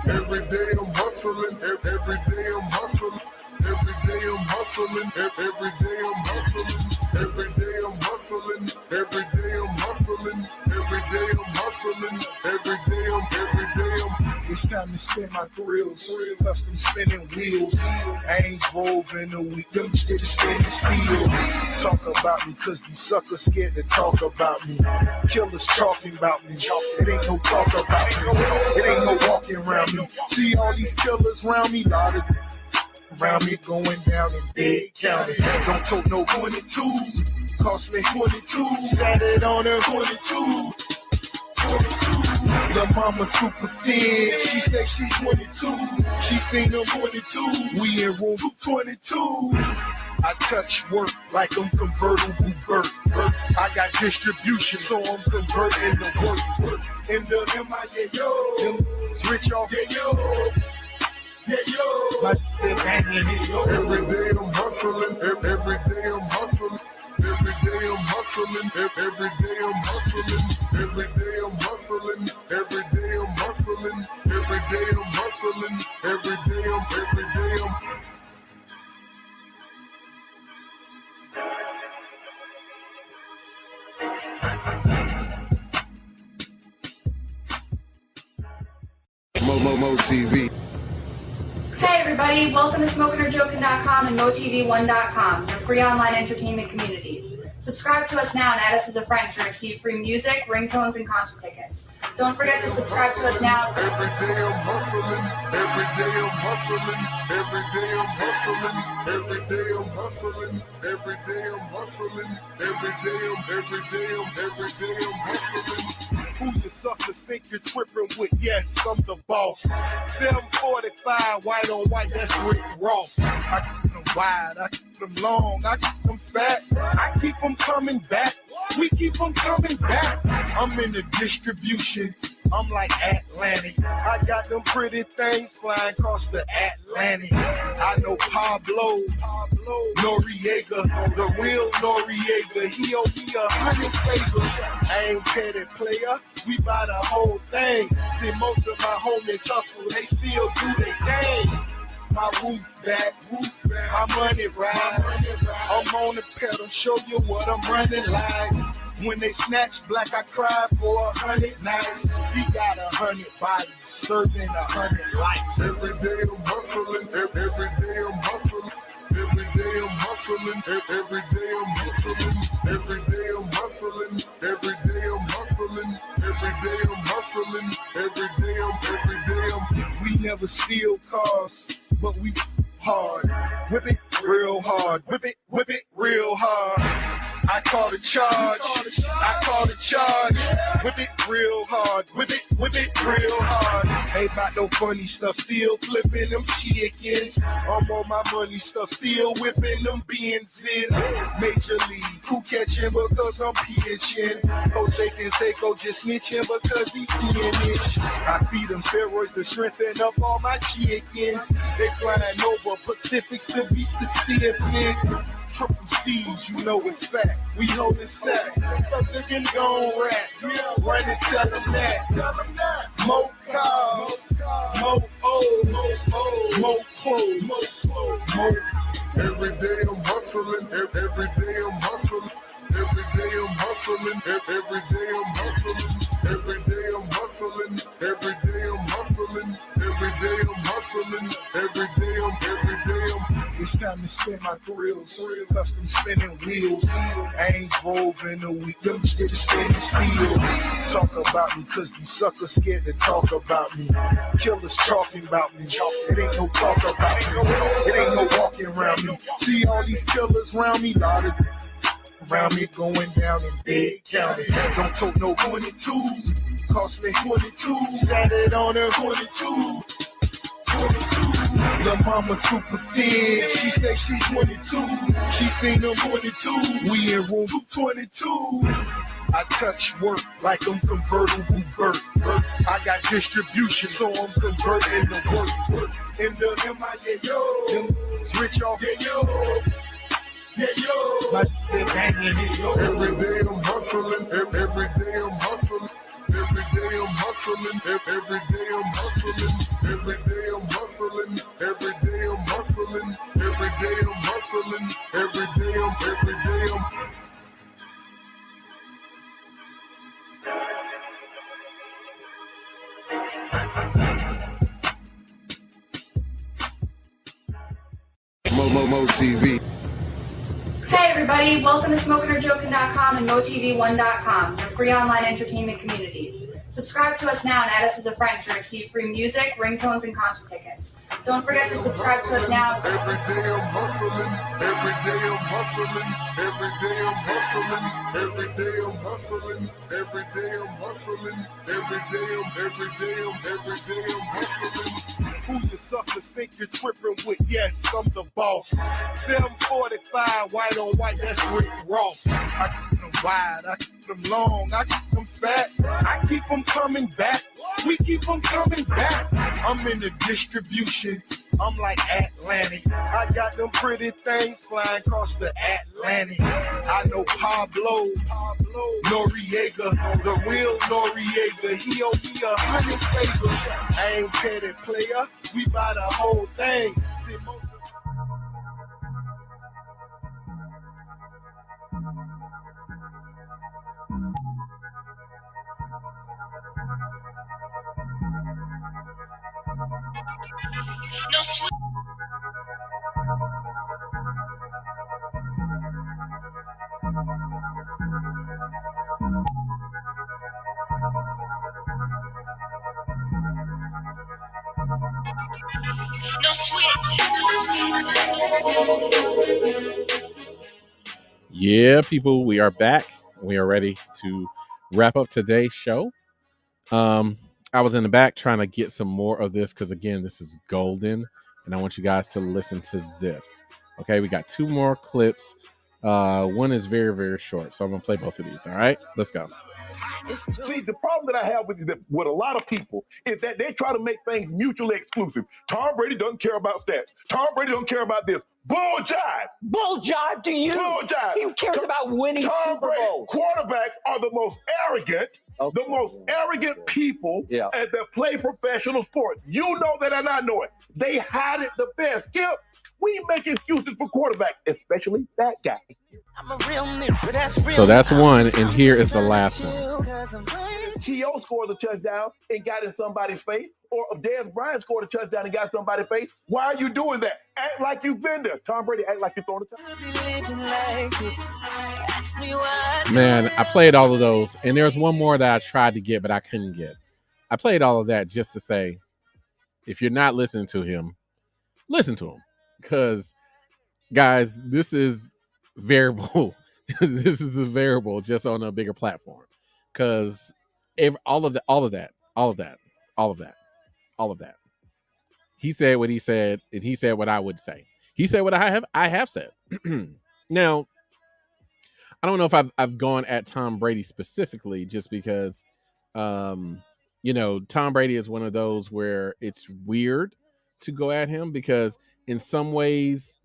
Every day I'm hustling. Every day I'm hustling. Every day I'm hustling. Every day I'm hustling. Every day I'm hustling. Every day I'm hustling. Every day I'm hustling. Every day I'm. It's time to spin my thrills, custom spinning wheels. I ain't drove in a week, them shit is spinning steel. Talk about me, cause these suckers scared to talk about me. Killers talking about me, it ain't no talk about me. It ain't no walking around me. See all these killers around me, lot of around me going down in Dade County. Don't tote no 22s, cost me 22. Sat it on her 22. The mama super thin, she say she 22. She seen them 22. We in room 222. I touch work like I'm convertible Burt. I got distribution, so I'm converting the work. In the MIA, yo, it's rich off, yeah, yo. Yeah, yo. My banging it, yo. Every day I'm hustling, every day I'm hustling. Every day I'm hustling, every day I'm hustling, every day I'm hustling, every day I'm hustling, every day I'm hustling, every day I'm. Mo TV. Hey everybody, welcome to SmokingOrJoking.com and MoTV1.com, your free online entertainment communities. Subscribe to us now and add us as a friend to receive free music, ringtones, and concert tickets. Don't forget to subscribe to us now. Every day I'm hustling, every day I'm hustling, every day I'm hustling, every day I'm hustling, every day I'm hustling, every day I'm hustling. Who you suckers think you're tripping with? Yes, I'm the boss. 745, white on white, that's Rick Ross. I keep them wide, I keep them long, I keep them fat, I keep them coming back. We keep them coming back. I'm in the distribution, I'm like Atlantic. I got them pretty things flying across the Atlantic. I know Pablo Noriega, the real Noriega. He owe me 100 favors. I ain't petty player. We buy the whole thing. See, most of my homies hustle. They still do their thing. My roof back, my money ride. I'm on the pedal, show you what I'm running like. When they snatch black, I cry for 100 nights. He got 100 bodies, serving 100 lives. Every day I'm hustling, every day I'm hustling. Every day I'm hustling, every day I'm hustling. Every day I'm hustling, every day I'm hustling. Every day I'm hustling, every day I'm. We never steal cars, but we hard. Whip it real hard, whip it real hard. I call the charge, whip it real hard, whip it real hard. Ain't about no funny stuff, still flipping them chickens. I'm on my money stuff, still whipping them Benzes. Major league, who catching because I'm pitching. Jose Canseco just snitching because he finished. I feed them steroids to strengthen up all my chickens. They flying over Pacifics to be specific. Triple C's, you know it's fact. We hold the sack. So they can go on rap. Run and tell them that. More cars, more O's, more clothes, more. Every day I'm hustling, every day I'm hustling. Every day I'm hustling, every day I'm hustling. Every day I'm hustling, every day I'm hustling. Every day I'm hustling, every day I'm. It's time to spin my thrills, custom spinning wheels. I ain't drove in a week, them shit is spinning steel. Talk about me, cause these suckers scared to talk about me. Killers talking about me, it ain't no talk about me. It ain't no walking around me. See all these killers around me, lot of around me going down in Dade County. Don't tote no 22s, cost me 22. Sat it on her 22. The mama super thin, she say she 22. She seen them 22. We in room 222. I touch work like I'm convertible Burt. I got distribution, so I'm converting the work. In the MIA, yo, it's rich off, yeah, yo. Yeah, yo. My banging it, yo. Every day I'm hustling, every day I'm hustling. Every day I'm hustling, every day I'm hustling. Every day I'm hustling, every day I'm hustling. Every day I'm hustling, every day I'm. Mo TV. Hey everybody, welcome to SmokingOrJoking.com and MoTV1.com, your free online entertainment communities. Subscribe to us now and add us as a friend to receive free music, ringtones, and concert tickets. Don't forget to subscribe to us now. Every day I'm hustling, every day I'm hustling, every day I'm hustling, every day I'm hustling, every day I'm hustling, every day I'm hustling. Who you suckers think you're tripping with? Yes, I'm the boss. 745, white on white, that's Rick Ross. I keep them wide, I keep them long, I keep them fat. I keep them coming back. We keep them coming back. I'm in the distribution. I'm like Atlantic. I got them pretty things flying across the Atlantic. I know Pablo Noriega, the real Noriega. He owe me 100 favors. I ain't petty player. We buy the whole thing. See, most Yeah, people, we are back. We are ready to wrap up today's show. I was in the back trying to get some more of this because, again, this is golden, and I want you guys to listen to this. Okay, we got 2 more clips. One is very, very short, so I'm going to play both of these. All right, let's go. See, the problem that I have with a lot of people is that they try to make things mutually exclusive. Tom Brady doesn't care about stats. Tom Brady don't care about this. Bull jive. Bull jive to you. Bull jive. He cares about winning Super Bowls. Quarterbacks are the most arrogant people as they play professional sports. You know that and I know it. They hide it the best. Skip, we make excuses for quarterbacks, especially that guy. So that's one, and here is the last one. T.O. scored a touchdown and got in somebody's face, or if Dez Bryant scored a touchdown and got somebody's face, why are you doing that? Act like you've been there. Tom Brady, act like you're throwing a touchdown. Man, I played all of those, and there's one more that I tried to get, but I couldn't get. I played all of that just to say, if you're not listening to him, listen to him. Because, guys, this is variable. This is the variable just on a bigger platform. Because all of that. He said what he said, and he said what I would say. He said what I have said. Now, I don't know if I've gone at Tom Brady specifically, just because, Tom Brady is one of those where it's weird to go at him, because in some ways,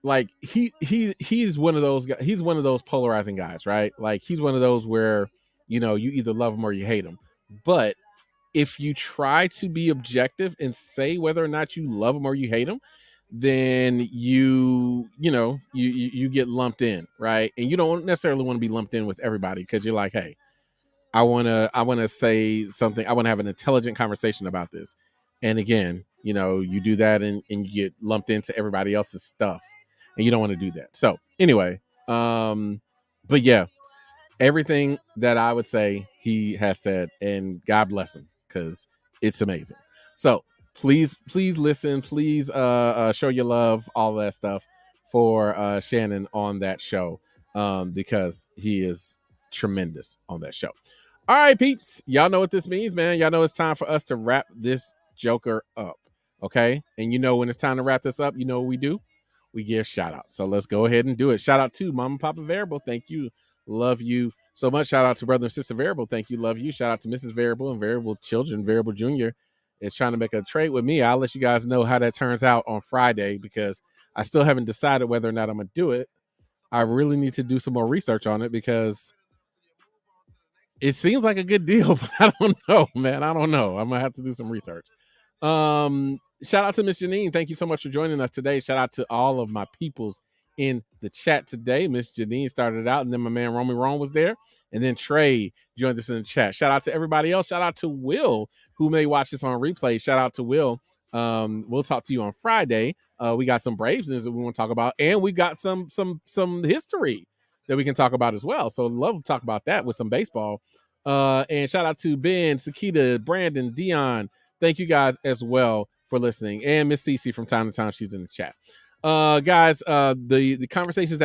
like he's one of those guys. He's one of those polarizing guys, right? Like he's one of those where, you either love him or you hate him. But if you try to be objective and say whether or not you love him or you hate him, then you get lumped in, right? And you don't necessarily want to be lumped in with everybody, because you're like, hey, I want to say something. I want to have an intelligent conversation about this. And again, you do that and you get lumped into everybody else's stuff, and you don't want to do that. So anyway, but yeah, everything that I would say he has said, and God bless him, because it's amazing. So please listen, please show your love, all that stuff for Shannon on that show, because he is tremendous on that show. All right, peeps, y'all know what this means, man. Y'all know it's time for us to wrap this joker up, okay? And when it's time to wrap this up, you know what we do? We give shout outs. So let's go ahead and do it. Shout out to Mama and Papa Variable. Thank you. Love you so much. Shout out to Brother and Sister Variable. Thank you. Love you. Shout out to Mrs. Variable and Variable Children. Variable Jr. is trying to make a trade with me. I'll let you guys know how that turns out on Friday, because I still haven't decided whether or not I'm going to do it. I really need to do some more research on it, because it seems like a good deal, but I don't know, man. I don't know. I'm going to have to do some research. Shout out to Miss Janine. Thank you so much for joining us today. Shout out to all of my peoples in the chat today. Miss Janine started out, and then my man Romy Ron was there, and then Trey joined us in the chat. Shout out to everybody else. Shout out to Will, who may watch this on replay. Shout out to Will. We'll talk to you on Friday. We got some Braves news that we want to talk about, and we got some history that we can talk about as well. So love to talk about that with some baseball. And shout out to Ben, Sakita, Brandon, Dion. Thank you guys as well for listening. And Miss Cece from time to time, she's in the chat. Guys, the conversations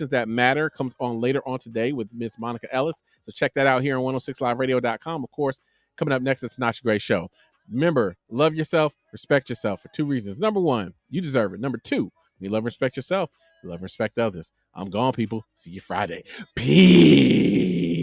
that matter comes on later on today with Miss Monica Ellis. So check that out here on 106liveradio.com. Of course, coming up next, it's the Nachi Gray Show. Remember, love yourself, respect yourself for two reasons. Number one, you deserve it. Number two, when you love and respect yourself, you love and respect others. I'm gone, people. See you Friday. Peace.